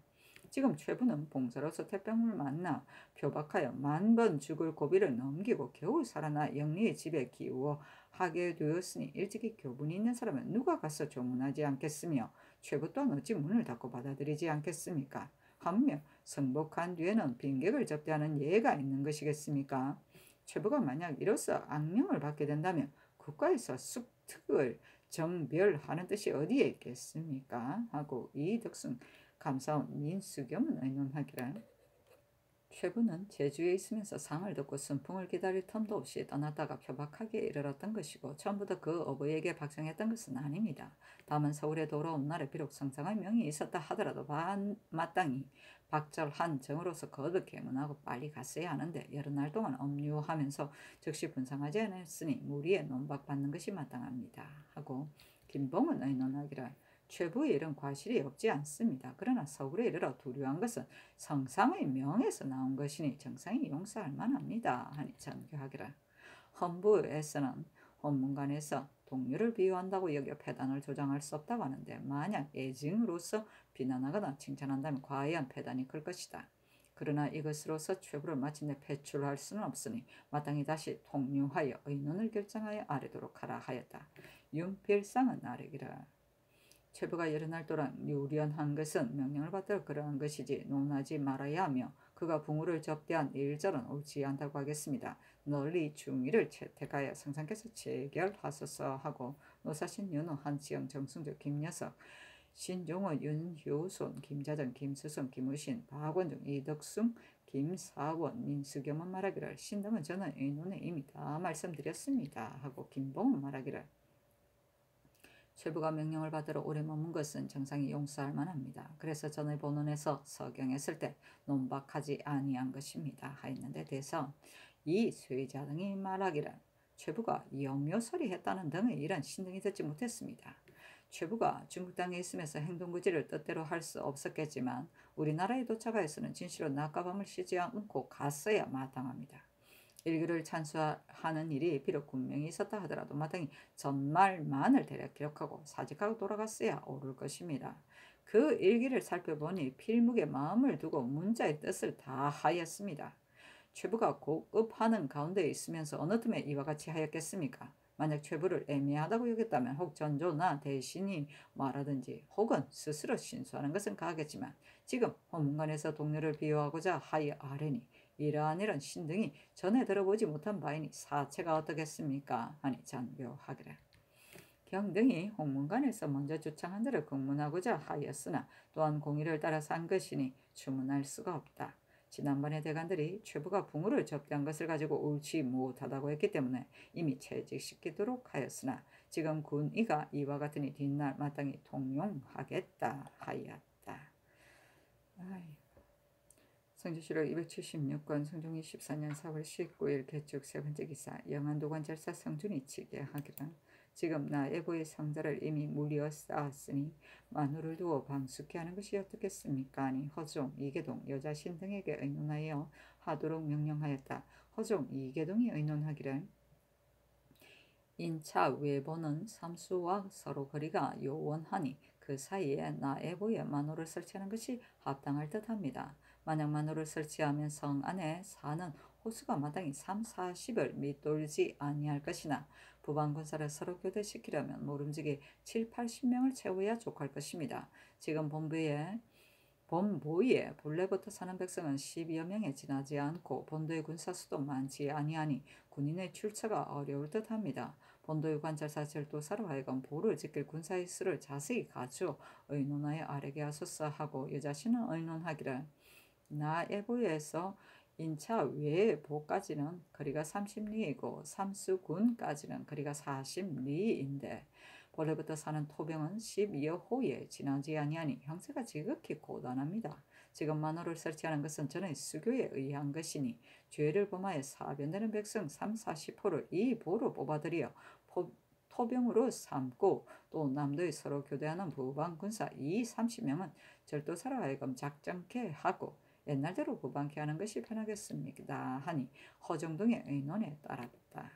지금 최부는 봉사로서 태평을 만나 표박하여 만번 죽을 고비를 넘기고 겨우 살아나 영리의 집에 기우어 하게 되었으니 일찍이 교분이 있는 사람은 누가 가서 조문하지 않겠으며 최부 또한 어찌 문을 닫고 받아들이지 않겠습니까? 하물며 성복한 뒤에는 빈객을 접대하는 예가 있는 것이겠습니까? 최부가 만약 이로써 악명을 받게 된다면 국가에서 숙특을 정별하는 뜻이 어디에 있겠습니까? 하고 이덕승 감사원 민수겸은 의논하기를 최부는 제주에 있으면서 상을 듣고 순풍을 기다릴 틈도 없이 떠났다가 표박하기에 이르렀던 것이고 처음부터 그 어부에게 박정했던 것은 아닙니다. 다만 서울에 돌아온 날에 비록 성상의 명이 있었다 하더라도 마땅히 박절한 정으로서 거듭 개문하고 빨리 갔어야 하는데 여러 날 동안 업류하면서 즉시 분상하지 않았으니 무리에 논박받는 것이 마땅합니다. 하고 김봉은 의논하기를 최부의 일은 과실이 없지 않습니다. 그러나 서울에 이르러 두려운 것은 성상의 명에서 나온 것이니 정상이 용서할 만합니다. 하니 전교하기를 헌부에서는 헌문관에서 동료를 비유한다고 여겨 패단을 조장할 수 없다고 하는데 만약 애증으로서 비난하거나 칭찬한다면 과연 패단이 클 것이다. 그러나 이것으로서 최부를 마침내 배출할 수는 없으니 마땅히 다시 통류하여 의논을 결정하여 아뢰도록 하라 하였다. 윤필상은 아뢰기를 최부가 여러 날 동안 유련한 것은 명령을 받들어 그러한 것이지 논하지 말아야 하며 그가 붕우를 접대한 일절은 옳지 않다고 하겠습니다. 널리 중의를 채택하여 성상께서 체결하소서 하고 노사신 윤호 한지영 정승조 김여석 신종호 윤효손 김자정 김수성 김우신 박원중 이덕숭 김사원 민수겸은 말하기를 신등은 저는 의논에 이미 다 말씀드렸습니다 하고 김봉은 말하기를 최부가 명령을 받들어 오래 머문 것은 정상이 용서할 만합니다. 그래서 전의 본원에서 서경했을 때 논박하지 아니한 것입니다. 하였는데 대선 이 쇠자 등이 말하기를 최부가 영묘설이 했다는 등의 일은 신등이 듣지 못했습니다. 최부가 중국 땅에 있으면서 행동구지를 뜻대로 할 수 없었겠지만 우리나라에 도착하여서는 진실로 낮과 밤을 쉬지 않고 갔어야 마땅합니다. 일기를 찬수하는 일이 비록 군명이 있었다 하더라도 마땅히 전말만을 대략 기록하고 사직하고 돌아갔어야 옳을 것입니다. 그 일기를 살펴보니 필묵에 마음을 두고 문자의 뜻을 다 하였습니다. 최부가 고급하는 가운데 있으면서 어느 틈에 이와 같이 하였겠습니까? 만약 최부를 애매하다고 여겼다면 혹 전조나 대신이 말하든지 혹은 스스로 신수하는 것은 가하겠지만 지금 헌문관에서 동료를 비유하고자 하여 아뢰니 이러한 일은 신등이 전에 들어보지 못한 바이니 사체가 어떻겠습니까? 하니 장교하기를 경등이 홍문관에서 먼저 주창한 대로 공문하고자 하였으나 또한 공의를 따라서 한 것이니 추문할 수가 없다. 지난번에 대관들이 최부가 붕우를 접대한 것을 가지고 옳지 못하다고 했기 때문에 이미 채직시키도록 하였으나 지금 군의가 이와 같으니 뒷날 마땅히 통용하겠다 하였다. 성주시로 276권 성종이 14년 4월 19일 개축 세 번째 기사 영안도관절사 성준이 치게 하기를 지금 나 애보의 성자를 이미 물리어 쌓았으니 만우를 두어 방숙케 하는 것이 어떻겠습니까? 아니 허종, 이계동, 여자 신등에게 의논하여 하도록 명령하였다. 허종, 이계동이 의논하기를 인차 외보는 삼수와 서로 거리가 요원하니 그 사이에 나 애보에 만호를 설치하는 것이 합당할 듯합니다. 만약 만호를 설치하면 성 안에 사는 호수가 마땅히 3, 40을 밑돌지 아니할 것이나 부방군사를 서로 교대시키려면 모름지기 7, 80명을 채워야 족할 것입니다. 지금 본부에 본래부터 사는 백성은 10여 명에 지나지 않고 본도의 군사수도 많지 아니하니 군인의 출처가 어려울 듯합니다. 본도의 관찰사 절도사로 하여금 보를 지킬 군사의 수를 자세히 갖추어 의논하여 아뢰게 하소서 하고 여자신은 의논하기를 나 애보에서 인차 외보까지는 거리가 30리이고 삼수군까지는 거리가 40리인데 본래부터 사는 토병은 12여 호에 지나지 아니하니 형세가 지극히 고단합니다. 지금 만호를 설치하는 것은 전의 수교에 의한 것이니 죄를 범하여 사변되는 백성 3, 40호를 이 보로 뽑아들여 포병으로 삼고 또 남도에 서로 교대하는 부방 군사 이 30명은 절도사로 하여금 작정케 하고 옛날대로 부방케 하는 것이 편하겠습니다 하니 허정동의 의논에 따랐다.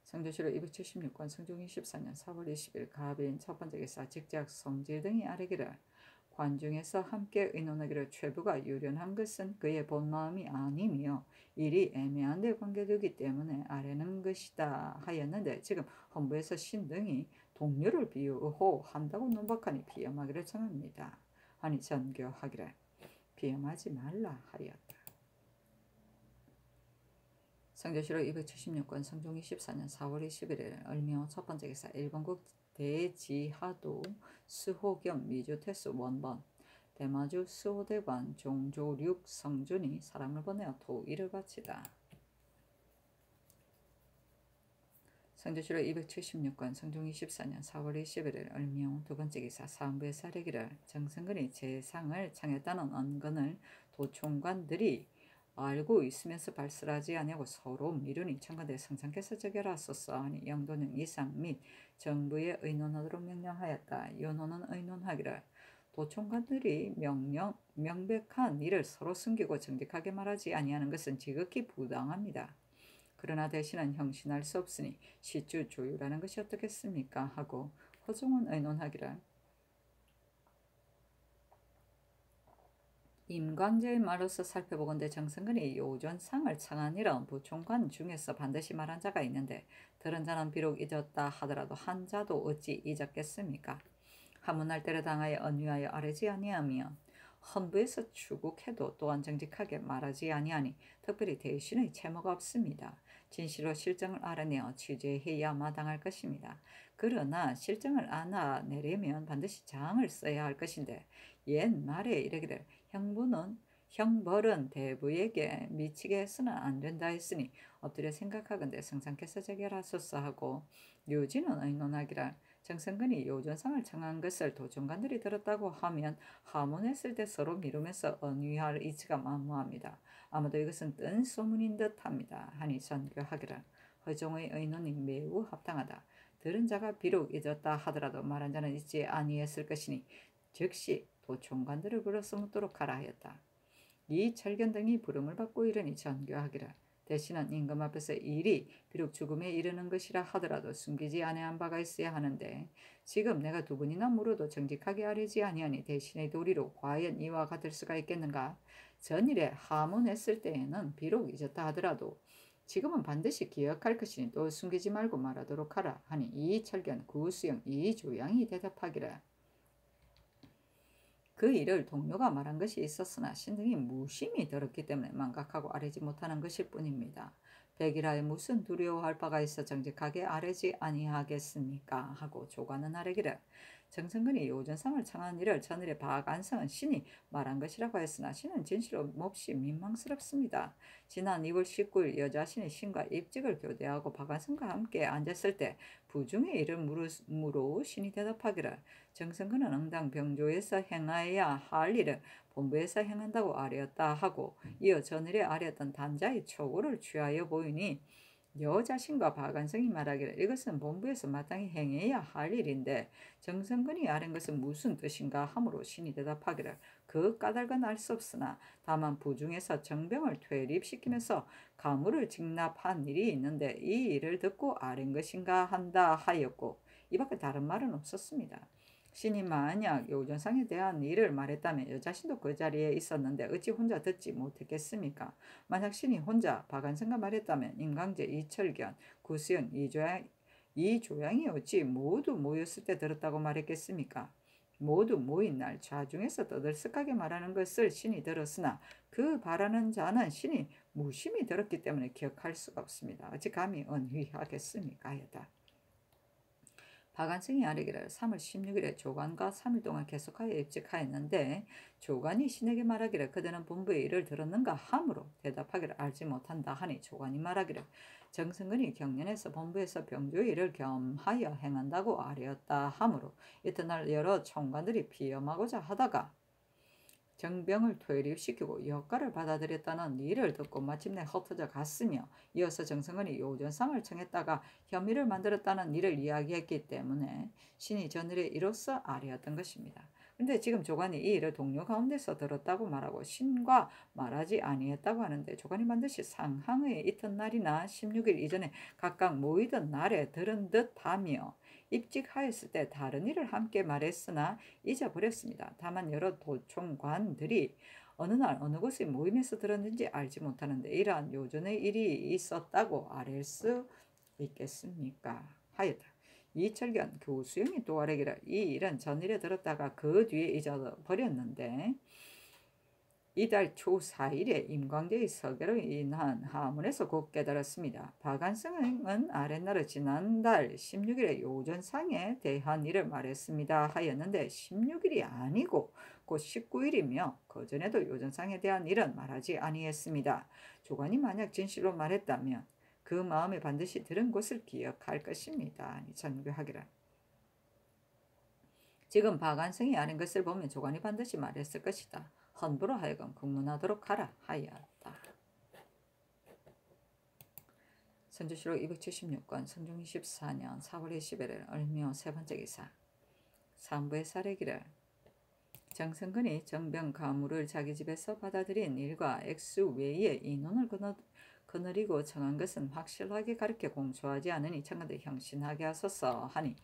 성조실록 276권 성종 24년 4월 20일 가빈 첫 번째 기사 직작 성질 등이 아뢰기를 관중에서 함께 의논하기를 최부가 유련한 것은 그의 본 마음이 아니며 일이 애매한 데 관계되기 때문에 아뢰는 것이다 하였는데 지금 헌부에서 신 등이 동료를 비호한다고 논박하니 비염하기를 청합니다 하니 전교하기를 비염하지 말라 하였다. 성조실록 276권 성종 24년 4월 21일 을묘 첫 번째 기사 일본국 대지하도 스호겸 미주태수 원번 대마주 스호대관 종조륙 성준이 사람을 보내어 도의를 바치다. 성조실록 276권 성종 24년 4월 21일 을묘 두 번째 기사 사헌부에서 아뢰기를 정승근이 재상을 청했다는 언건을 도총관들이 알고 있으면서 발설하지 아니하고 서로 미루니 청와대 성상께서 적결하소서 하니 영도령 이상 및 정부에 의논하도록 명령하였다. 윤호는 의논하기를 도총관들이 명백한 일을 서로 숨기고 정직하게 말하지 아니하는 것은 지극히 부당합니다. 그러나 대신은 형신할 수 없으니 시주 조율하는 것이 어떻겠습니까? 하고 허종은 의논하기를 임광재의 말로서 살펴보건대 정승근이 요전상을 청한 일은 부총관 중에서 반드시 말한 자가 있는데 들은 자는 비록 잊었다 하더라도 한 자도 어찌 잊었겠습니까? 하문할 때를 당하여 언유하여 아뢰지 아니하며 헌부에서 추국해도 또한 정직하게 말하지 아니하니 특별히 대신의 채무가 없습니다. 진실로 실정을 알아내어 취재해야 마땅할 것입니다. 그러나 실정을 알아내려면 반드시 장을 써야 할 것인데 옛말에 이르기를 형벌은 대부에게 미치게 해서는 안 된다 했으니 엎드려 생각하건대 성상께서 재결하소서 하고 묘진은 의논하기를 정승근이 요전상을 청한 것을 도중관들이 들었다고 하면 하문했을 때 서로 미루면서 언위할 이치가 만무합니다. 아무도 이것은 뜬 소문인 듯합니다. 하니 전교하기를 허종의 의논이 매우 합당하다. 들은 자가 비록 잊었다 하더라도 말한 자는 잊지 아니했을 것이니 즉시 도총관들을 불러서 묻도록 하라 하였다. 이 철견 등이 부름을 받고 이르니 전교하기를 대신은 임금 앞에서 일이 비록 죽음에 이르는 것이라 하더라도 숨기지 아니한 바가 있어야 하는데 지금 내가 두 번이나 물어도 정직하게 아뢰지 아니하니 대신의 도리로 과연 이와 같을 수가 있겠는가? 전일에 하문했을 때에는 비록 잊었다 하더라도 지금은 반드시 기억할 것이니 또 숨기지 말고 말하도록 하라 하니 이철견 구수영 이조양이 대답하기를 그 일을 동료가 말한 것이 있었으나 신등이 무심히 들었기 때문에 망각하고 아뢰지 못하는 것일 뿐입니다. 백일하에 무슨 두려워할 바가 있어 정직하게 아뢰지 아니하겠습니까? 하고 조관은 아뢰기를 정승근이 요전상을 청한 일을 전일에 박안성은 신이 말한 것이라고 했으나 신은 진실로 몹시 민망스럽습니다. 지난 2월 19일 여자신이 신과 입직을 교대하고 박안성과 함께 앉았을 때 부중의 일을 물어 신이 대답하기를 정승근은 응당 병조에서 행하여야 할 일을 본부에서 행한다고 아뢰었다 하고 이어 전일에 아뢰었던 단자의 초고를 취하여 보이니 여자신과 박안성이 말하기를 이것은 본부에서 마땅히 행해야 할 일인데 정승근이 아뢰는 것은 무슨 뜻인가 하므로 신이 대답하기를 그 까닭은 알 수 없으나 다만 부중에서 정병을 퇴립시키면서 가물을 직납한 일이 있는데 이 일을 듣고 아뢰는 것인가 한다 하였고 이밖에 다른 말은 없었습니다. 신이 만약 요전상에 대한 일을 말했다면 여자신도 그 자리에 있었는데 어찌 혼자 듣지 못했겠습니까? 만약 신이 혼자 박안성과 말했다면 임광재, 이철견, 구수영, 이조양이 어찌 모두 모였을 때 들었다고 말했겠습니까? 모두 모인 날 좌중에서 떠들썩하게 말하는 것을 신이 들었으나 그 바라는 자는 신이 무심히 들었기 때문에 기억할 수가 없습니다. 어찌 감히 언휘하겠습니까? 하였다. 박안성이 아뢰기를 3월 16일에 조관과 3일 동안 계속하여 입직하였는데 조관이 신에게 말하기를 그대는 본부의 일을 들었는가 하므로 대답하기를 알지 못한다 하니 조관이 말하기를 정승근이 경련에서 본부에서 병조의 일을 겸하여 행한다고 아뢰었다 하므로 이튿날 여러 총관들이 비염하고자 하다가 정병을 퇴립시키고 여가를 받아들였다는 일을 듣고 마침내 흩어져 갔으며 이어서 정승건이 요전상을 청했다가 혐의를 만들었다는 일을 이야기했기 때문에 신이 전일에 이로써 아뢰었던 것입니다. 근데 지금 조관이 이 일을 동료 가운데서 들었다고 말하고 신과 말하지 아니했다고 하는데 조관이 반드시 상항의 이튿날이나 16일 이전에 각각 모이던 날에 들은 듯하며 입직하였을 때 다른 일을 함께 말했으나 잊어버렸습니다. 다만 여러 도총관들이 어느 날 어느 곳의 모임에서 들었는지 알지 못하는데 이러한 요전의 일이 있었다고 아랠 수 있겠습니까? 하였다. 이철견 교수형이 또 아뢰기를 이 일은 전일에 들었다가 그 뒤에 잊어버렸는데 이달 초 4일에 임광재의 서계로 인한 하문에서 곧 깨달았습니다. 박안성은 아랫날에 지난달 16일에 요전상에 대한 일을 말했습니다 하였는데 16일이 아니고 곧 19일이며 그전에도 요전상에 대한 일은 말하지 아니했습니다. 조관이 만약 진실로 말했다면 그 마음에 반드시 들은 것을 기억할 것입니다. 전교하기를. 지금 박안성이 아는 것을 보면 조관이 반드시 말했을 것이다. 헌부로 하여금 국문하도록 하라 하였다. 선조실록 276권 성종 24년 4월 21일 을묘 세 번째 기사. 삼부의 사례기를 정승근이 정병 가무를 자기 집에서 받아들인 일과 액수 외에 인원을 거느리고 청한 것은 확실하게 가르쳐 공초하지 않으니 청하되 형신하게 하소서 하니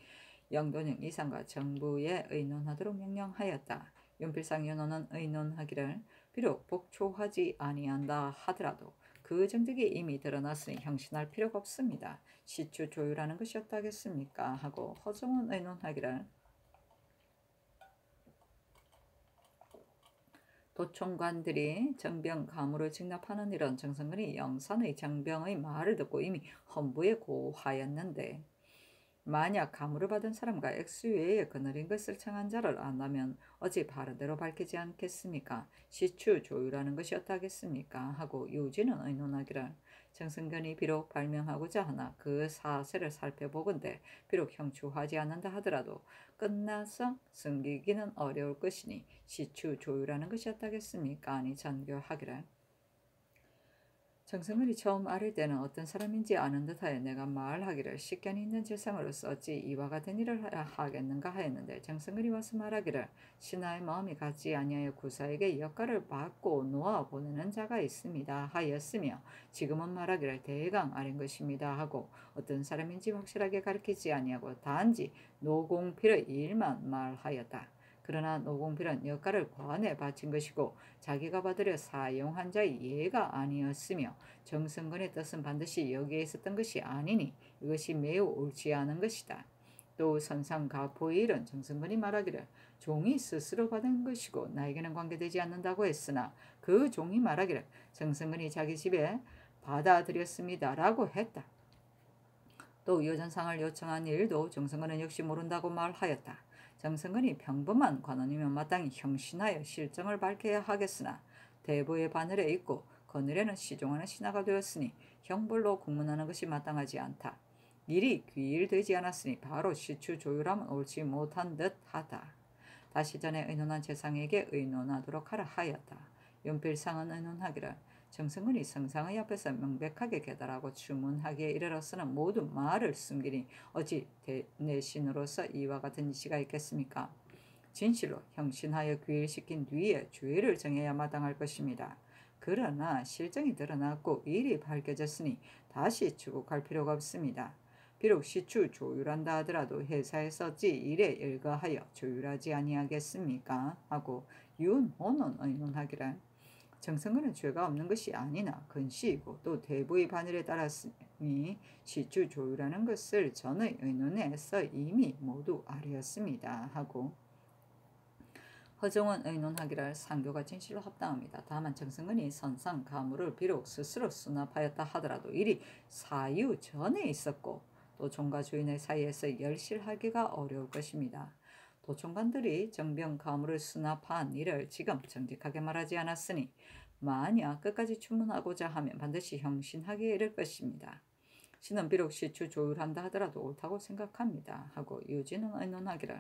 영돈영 이상과 정부에 의논하도록 명령하였다. 윤필상 윤호는 의논하기를 비록 복초하지 아니한다 하더라도 그 정득이 이미 드러났으니 형신할 필요가 없습니다. 시추 조율하는 것이 어떠하겠습니까? 하고 허종은 의논하기를 도총관들이 정병 가무를 직납하는 일은 정성근이 영산의 정병의 말을 듣고 이미 헌부에 고하였는데 만약 가무를 받은 사람과 액수 외에 거느린 것을 청한 자를 안다면 어찌 바른대로 밝히지 않겠습니까? 시추 조율하는 것이 어떠하겠습니까? 하고 유지는 의논하기를 정승견이 비록 발명하고자 하나 그 사세를 살펴보건대 비록 형추하지 않는다 하더라도 끝나서 숨기기는 어려울 것이니 시추 조율하는 것이 어떠하겠습니까? 아니 전교하기를 정승근이 처음 아를 때는 어떤 사람인지 아는 듯하여 내가 말하기를 식견이 있는 재상으로서 어찌 이와 같은 일을 하겠는가 하였는데 정승근이 와서 말하기를 신하의 마음이 같지 아니하여 구사에게 역할을 받고 놓아 보내는 자가 있습니다 하였으며 지금은 말하기를 대강 아는 것입니다 하고 어떤 사람인지 확실하게 가르치지 아니하고 단지 노공필의 일만 말하였다. 그러나 노공필은 역할을 관에 바친 것이고 자기가 받으려 사용한 자의 예가 아니었으며 정승건의 뜻은 반드시 여기에 있었던 것이 아니니 이것이 매우 옳지 않은 것이다. 또 선상가포의 일은 정승건이 말하기를 종이 스스로 받은 것이고 나에게는 관계되지 않는다고 했으나 그 종이 말하기를 정승건이 자기 집에 받아들였습니다라고 했다. 또 요전상을 요청한 일도 정승건은 역시 모른다고 말하였다. 정승건이 평범한 관원이면 마땅히 형신하여 실정을 밝혀야 하겠으나 대부의 바늘에 있고 거느려는 시종하는 신하가 되었으니 형벌로 국문하는 것이 마땅하지 않다. 일이 귀일되지 않았으니 바로 시추 조율하면 옳지 못한 듯하다. 다시 전에 의논한 재상에게 의논하도록 하라 하였다. 윤필상은 의논하기를 정승근이 성상의 앞에서 명백하게 계달하고 주문하기에 이르러서는 모두 말을 숨기니 어찌 내신으로서 이와 같은 이시가 있겠습니까? 진실로 형신하여 귀일시킨 뒤에 주의를 정해야 마땅할 것입니다. 그러나 실정이 드러났고 일이 밝혀졌으니 다시 추국할 필요가 없습니다. 비록 시추 조율한다 하더라도 회사에서 어찌 일에 일가하여 조율하지 아니하겠습니까? 하고 윤호는 의논하기를 정승근은 죄가 없는 것이 아니나 근시이고 또 대부의 반열에 따랐으니 시추 조율하는 것을 전의 의논에서 이미 모두 아뢰었습니다 하고 허정원 의논하기를 상교가 진실로 합당합니다. 다만 정승근이 선상 가무를 비록 스스로 수납하였다 하더라도 일이 사유 전에 있었고 또 종과 주인의 사이에서 열실하기가 어려울 것입니다. 도총관들이 정병 가무를 수납한 일을 지금 정직하게 말하지 않았으니 만약 끝까지 추문하고자 하면 반드시 형신하기에 이를 것입니다. 신은 비록 시추 조율한다 하더라도 옳다고 생각합니다. 하고 유진은 의논하기를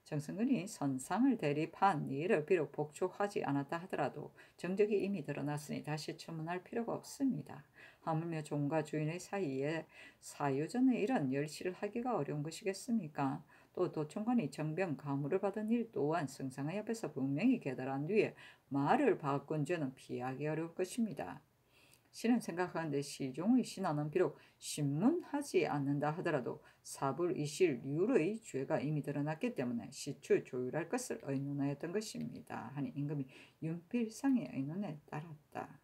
정승근이 선상을 대립한 이를 비록 복종하지 않았다 하더라도 정적이 이미 드러났으니 다시 추문할 필요가 없습니다. 하물며 종과 주인의 사이에 사유전의 이런 열시를 하기가 어려운 것이겠습니까? 또 도청관이 정병 가무를 받은 일 또한 승상의 앞에서 분명히 계달한 뒤에 말을 바꾼 죄는 피하기 어려울 것입니다. 신은 생각하는데 시종의 신하는 비록 신문하지 않는다 하더라도 사불이실률의 죄가 이미 드러났기 때문에 시추 조율할 것을 의논하였던 것입니다. 하니 임금이 윤필상의 의논에 따랐다.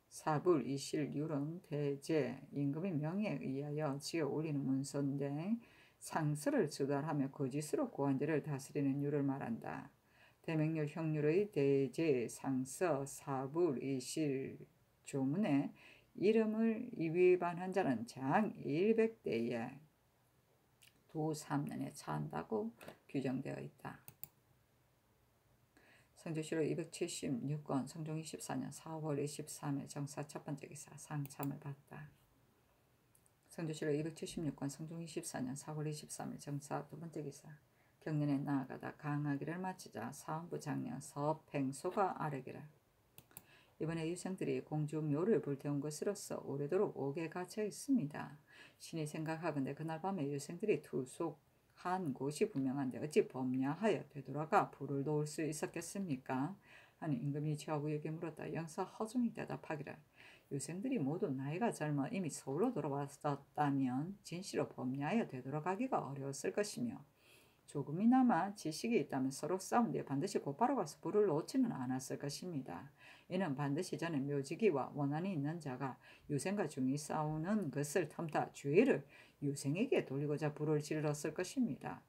사불이실률은 대제 임금의 명예에 의하여 지어 올리는 문서인데 상서를 수달하며 거짓으로 고한제를 다스리는 율을 말한다. 대명률 형률의 대제 상서 사불이실 조문에 이름을 위반한 자는 장 100대에 도 3년에 처한다고 규정되어 있다. 성조실록 276권 성종 24년 4월 23일 정사 첫 번째 기사 상참을 받다. 성조실록 276권 성종 24년 4월 23일 정사 두 번째 기사 경년에 나아가다 강하기를 마치자 사헌부 장령 서팽소가 아뢰기를 이번에 유생들이 공주묘를 불태운 것으로서 오래도록 옥에 갇혀 있습니다. 신이 생각하건대 그날 밤에 유생들이 투속한 곳이 분명한데 어찌 범야하여 되돌아가 불을 놓을 수 있었겠습니까? 하니 임금이 좌우에게 물었다. 영사 허중이 대답하기를 유생들이 모두 나이가 젊어 이미 서울로 돌아왔었다면 진시로 범야하여 되돌아가기가 어려웠을 것이며 조금이나마 지식이 있다면 서로 싸운 뒤에 반드시 곧바로 가서 불을 놓지는 않았을 것입니다. 이는 반드시 전에 묘지기와 원한이 있는 자가 유생과 중이 싸우는 것을 틈타 주의를 유생에게 돌리고자 불을 질렀을 것입니다.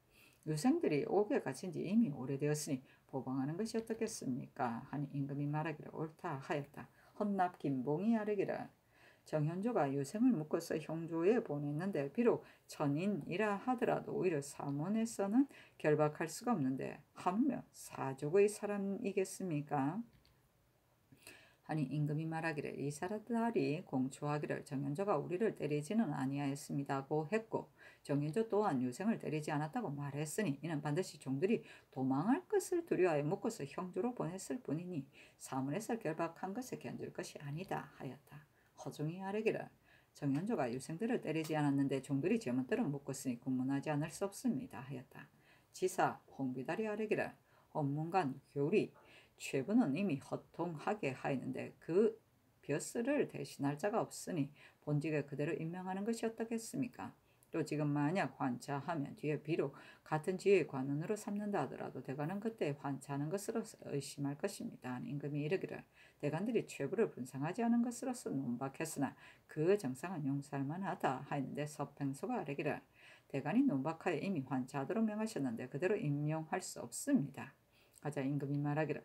유생들이 옥에 갇힌 지 이미 오래되었으니 보방하는 것이 어떻겠습니까? 하니 임금이 말하기를 옳다 하였다. 헌납 김봉이 아뢰기를 정현조가 유생을 묶어서 형조에 보냈는데 비록 천인이라 하더라도 오히려 사문에서는 결박할 수가 없는데 하물며 사족의 사람이겠습니까? 하니 임금이 말하기를 이 사람들이 공초하기를 정현조가 우리를 때리지는 아니하였습니다고 했고 정현조 또한 유생을 때리지 않았다고 말했으니 이는 반드시 종들이 도망할 것을 두려워하여 묶어서 형조로 보냈을 뿐이니 사문에서 결박한 것에 견줄 것이 아니다 하였다. 허중이 아뢰기를 정현조가 유생들을 때리지 않았는데 종들이 제멋대로 묶었으니 군문하지 않을 수 없습니다 하였다. 지사 홍비달이 아뢰기를 헌문관 교리 최부는 이미 허통하게 하였는데 그 벼슬을 대신할 자가 없으니 본직에 그대로 임명하는 것이 어떻겠습니까? 또 지금 만약 환차하면 뒤에 비록 같은 지위의 관원으로 삼는다 하더라도 대관은 그때 환차하는 것으로 의심할 것입니다. 임금이 이르기를 대관들이 최부를 분상하지 않은 것으로서 논박했으나 그 정상은 용서할 만하다 하였는데 서팽소가 아뢰기를 대관이 논박하여 이미 환차하도록 명하셨는데 그대로 임명할 수 없습니다. 하자 임금이 말하기를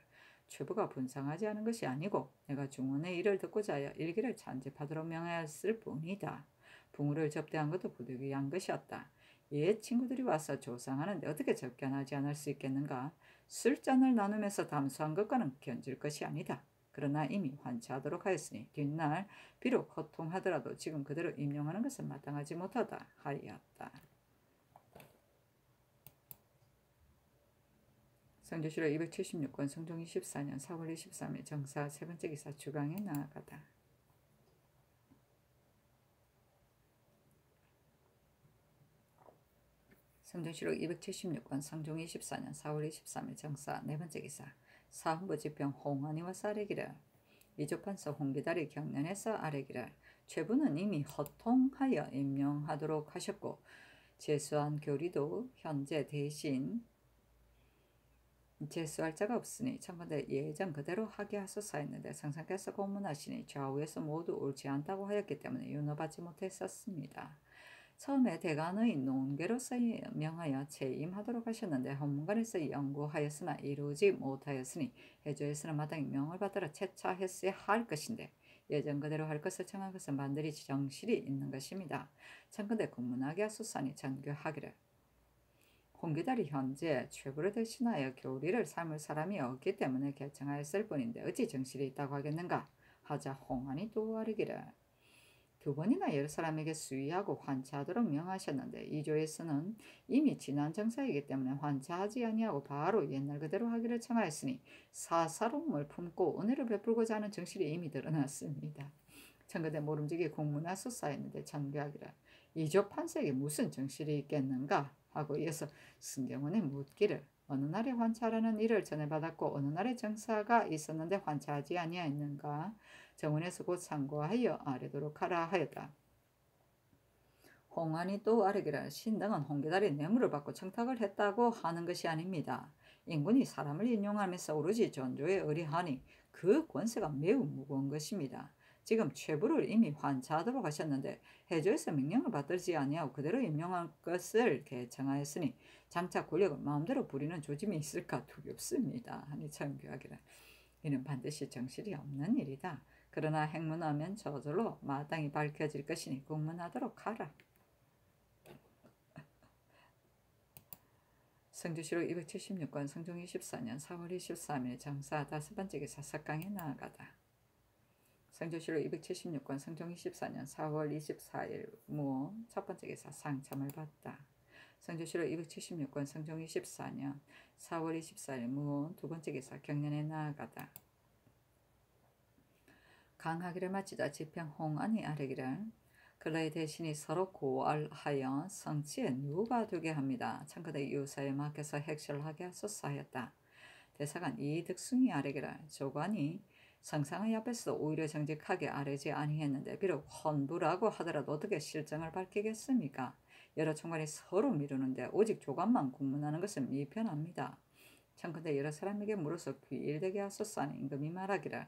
최부가 분상하지 않은 것이 아니고 내가 중원의 일을 듣고자 하여 일기를 찬집하도록 명하였을 뿐이다. 붕우를 접대한 것도 부득이한 것이었다. 옛 친구들이 와서 조상하는데 어떻게 접견하지 않을 수 있겠는가? 술잔을 나누면서 담수한 것과는 견질 것이 아니다. 그러나 이미 환차하도록 하였으니 뒷날 비록 허통하더라도 지금 그대로 임용하는 것은 마땅하지 못하다 하였다. 성조실록 276권 성종 24년 4월 23일 정사 세 번째 기사 주강에 나아가다. 성조실록 276권 성종 24년 4월 23일 정사 네 번째 기사 사헌부 지평 홍한이와 아뢰기를 이조판서 홍기달이 경련에서 아뢰기를 최부는 이미 허통하여 임명하도록 하셨고 제수한 교리도 현재 대신 제수할 자가 없으니 청컨대 예전 그대로 하게 하소서 했는데 상상께서 고문하시니 좌우에서 모두 옳지 않다고 하였기 때문에 윤허받지 못했었습니다. 처음에 대관의 논계로서 명하여 채임하도록 하셨는데 헌문관에서 연구하였으나 이루지 못하였으니 해조에서는 마땅히 명을 받들어 채차했어야 할 것인데 예전 그대로 할 것을 청한 것은 반드시 정실이 있는 것입니다. 청컨대 군문하게 하소서니 전교하기를 홍기달이 현재 최부를 대신하여 교리를 삼을 사람이 없기 때문에 결정하였을 뿐인데 어찌 정실이 있다고 하겠는가? 하자 홍한이 또 아뢰기를 두 번이나 여러 사람에게 수의하고 환차하도록 명하셨는데 이조에서는 이미 지난 정사이기 때문에 환차하지 아니하고 바로 옛날 그대로 하기를 청하였으니 사사로움을 품고 은혜를 베풀고자 하는 정실이 이미 드러났습니다. 청와대 모름지기 공문하서 쌓였는데 장교하기를 이조 판세에게 무슨 정실이 있겠는가 하고 이어서 승경원에 묻기를 어느 날에 환차하라는 일을 전해받았고 어느 날에 정사가 있었는데 환차하지 아니하였는가. 정원에서 곧 상고하여 아뢰도록 하라 하였다. 홍안이 또 아뢰기를 신등은 홍계달이 뇌물을 받고 청탁을 했다고 하는 것이 아닙니다. 인군이 사람을 인용하면서 오로지 전조에 의뢰하니 그 권세가 매우 무거운 것입니다. 지금 최부를 이미 환차하도록 하셨는데 해조에서 명령을 받들지 아니하고 그대로 임명한 것을 개청하였으니 장차 권력을 마음대로 부리는 조짐이 있을까 두렵습니다. 하니 청교하기를 이는 반드시 정실이 없는 일이다. 그러나 행문하면 저절로 마땅히 밝혀질 것이니 공문하도록 하라. 성주시로 276권 성종 24년 4월 23일 정사 5번째 기사 석강에 나아가다. 성주시로 276권 성종 24년 4월 24일 무호 첫 번째 기사 상참을 받다. 성주시로 276권 성종 24년 4월 24일 무호 두 번째 기사 경련에 나아가다. 강하기를 마치자 지평 홍안이 아뢰기를 근래의 대신이 서로 고알하여 성치에 누가 되게 합니다. 청거대 유사에 맡겨서 핵실하게 하소서 하였다. 대사관 이득승이 아뢰기를 조관이 성상의 앞에서 오히려 정직하게 아뢰지 아니했는데 비록 헌부라고 하더라도 어떻게 실정을 밝히겠습니까? 여러 총관이 서로 미루는데 오직 조관만 공문하는 것은 미편합니다. 청컨대 여러 사람에게 물어서 귀일되게 하소서 하는 임금이 말하기를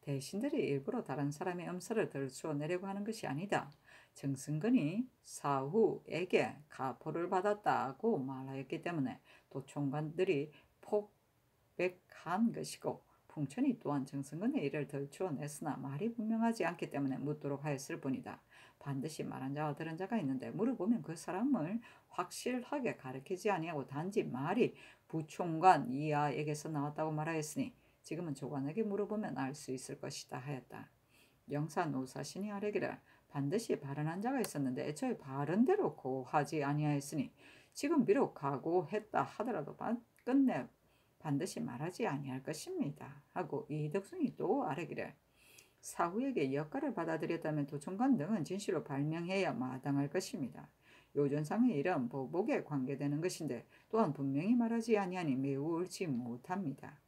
대신들이 일부러 다른 사람의 음서를 들추어 내려고 하는 것이 아니다. 정승근이 사후에게 가포를 받았다고 말하였기 때문에 도총관들이 폭백한 것이고 풍천이 또한 정승근의 일을 들추어 냈으나 말이 분명하지 않기 때문에 묻도록 하였을 뿐이다. 반드시 말한 자와 들은 자가 있는데 물어보면 그 사람을 확실하게 가르치지 아니하고 단지 말이 부총관 이하에게서 나왔다고 말하였으니 지금은 조관에게 물어보면 알 수 있을 것이다 하였다. 영사 노사신이 아뢰기를 반드시 발언한 자가 있었는데 애초에 바른대로 고하지 아니하였으니 지금 비록 각오했다 하더라도 끝내 반드시 말하지 아니할 것입니다. 하고 이덕승이 또 아뢰기를 사후에게 역할을 받아들였다면 도총관 등은 진실로 발명해야 마땅할 것입니다. 요전상의 일은 보복에 관계되는 것인데 또한 분명히 말하지 아니하니 매우 옳지 못합니다.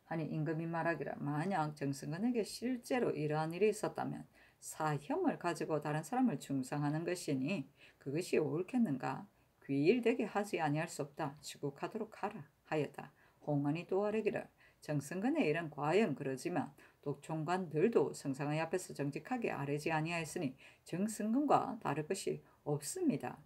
하니 임금이 말하기를 만약 정승근에게 실제로 이러한 일이 있었다면 사혐을 가지고 다른 사람을 중상하는 것이니 그것이 옳겠는가? 귀일되게 하지 아니할 수 없다. 추국하도록 하라 하였다. 홍안이 또 아뢰기를 정승근의 일은 과연 그러지만 독총관들도 성상의 앞에서 정직하게 아뢰지 아니하였으니 정승근과 다를 것이 없습니다.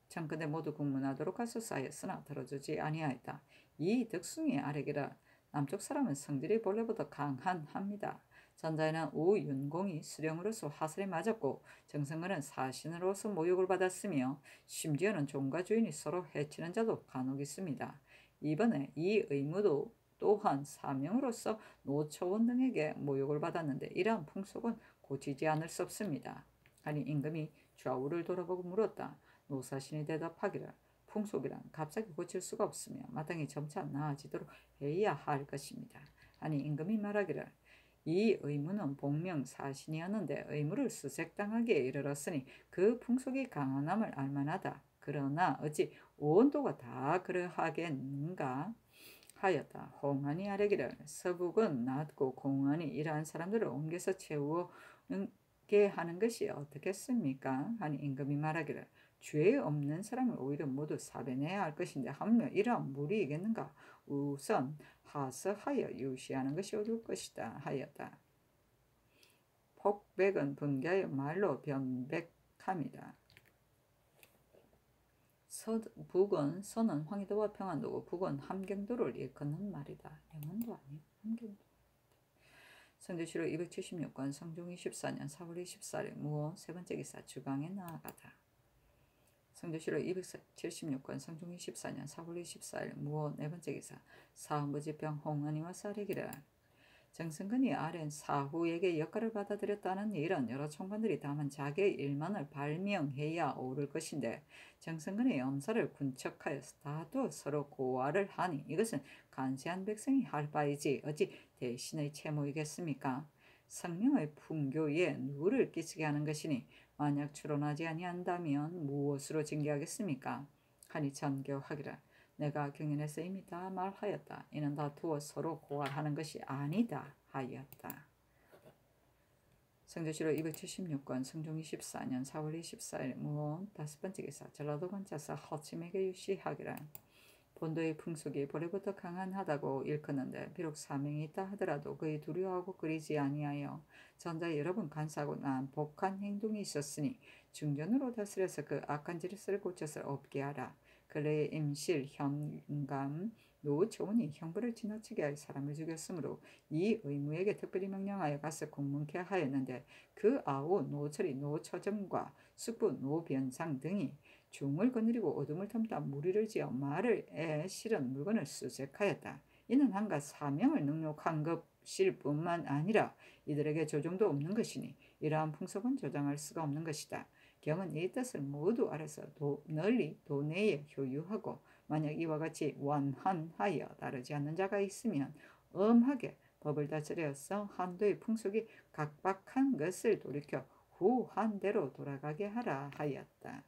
청근에 모두 국문하도록 하소서 하였으나 들어주지 아니하였다. 이 덕숭이 아뢰기를 남쪽 사람은 성질이 본래보다 강한합니다. 전자에는 우윤공이 수령으로서 화살에 맞았고 정승근은 사신으로서 모욕을 받았으며 심지어는 종과 주인이 서로 해치는 자도 간혹 있습니다. 이번에 이 의무도 또한 사명으로서 노초원 등에게 모욕을 받았는데 이러한 풍속은 고치지 않을 수 없습니다. 하니 임금이 좌우를 돌아보고 물었다. 노사신이 대답하기를 풍속이란 갑자기 고칠 수가 없으며 마땅히 점차 나아지도록 해야 할 것입니다. 아니 임금이 말하기를 이 의무는 복명사신이었는데 의무를 수색당하기에 이르렀으니 그 풍속이 강한함을 알만하다. 그러나 어찌 온도가 다 그러하겠는가 하였다. 홍안이 아뢰기를 서북은 낮고 공안이 이러한 사람들을 옮겨서 채우게 하는 것이 어떻겠습니까? 하니 임금이 말하기를 죄 없는 사람을 오히려 모두 사배내야 할 것인데 하물며 이러한 무리이겠는가? 우선 하서하여 유시하는 것이 옳을 것이다 하였다. 폭백은 분개하여 말로 변백함이다. 북은 서는 황희도와 평안도고 북은 함경도를 일컫는 말이다. 영원도 아니고 함경도. 성주시로 276권 성종 24년 4월 24일 무호 세 번째 기사 주강에 나아가다. 성주시로 276권 성종 24년 4월 24일 무호 네 번째 기사 사헌부지평 홍안이와 사례기를 정승근이 아랜 사후에게 역할을 받아들였다는 일은 여러 총관들이 다만 자기의 일만을 발명해야 옳을 것인데 정승근의 엄사를 군척하여서 다도 서로 고화를 하니 이것은 간세한 백성이 할 바이지 어찌 대신의 채무이겠습니까? 성명의 풍교에 누를 끼치게 하는 것이니 만약 추론하지 아니한다면 무엇으로 징계하겠습니까? 하니 전교하기를 내가 경연에서 이미 다 말하였다. 이는 다투어 서로 고발하는 것이 아니다 하였다. 성조실록 276권 성종 24년 4월 24일 무언 5번째 기사 전라도 관자사 허침에게 유시하기를 본도의 풍속이 본래부터 강한하다고 일컫는데 비록 사명이 있다 하더라도 그의 두려워하고 끓이지 아니하여 전자에 여러 번 간사하고 난 복한 행동이 있었으니 중전으로 다스려서 그 악한 질서를 고쳐서 없게 하라. 근래의 임실, 현감, 노초원이 형벌을 지나치게 할 사람을 죽였으므로 이 의무에게 특별히 명령하여 가서 공문케 하였는데 그 아우 노철이 노처정과 숙부 노변상 등이 중을 거느리고 어둠을 탐다 무리를 지어 말을 실은 물건을 수색하였다. 이는 한가 사명을 능욕한 것일 뿐만 아니라 이들에게 조정도 없는 것이니 이러한 풍속은 조장할 수가 없는 것이다. 경은 이 뜻을 모두 알아서 널리 도내에 효유하고 만약 이와 같이 원한하여 다르지 않는 자가 있으면 엄하게 법을 다스려서 한도의 풍속이 각박한 것을 돌이켜 후한대로 돌아가게 하라 하였다.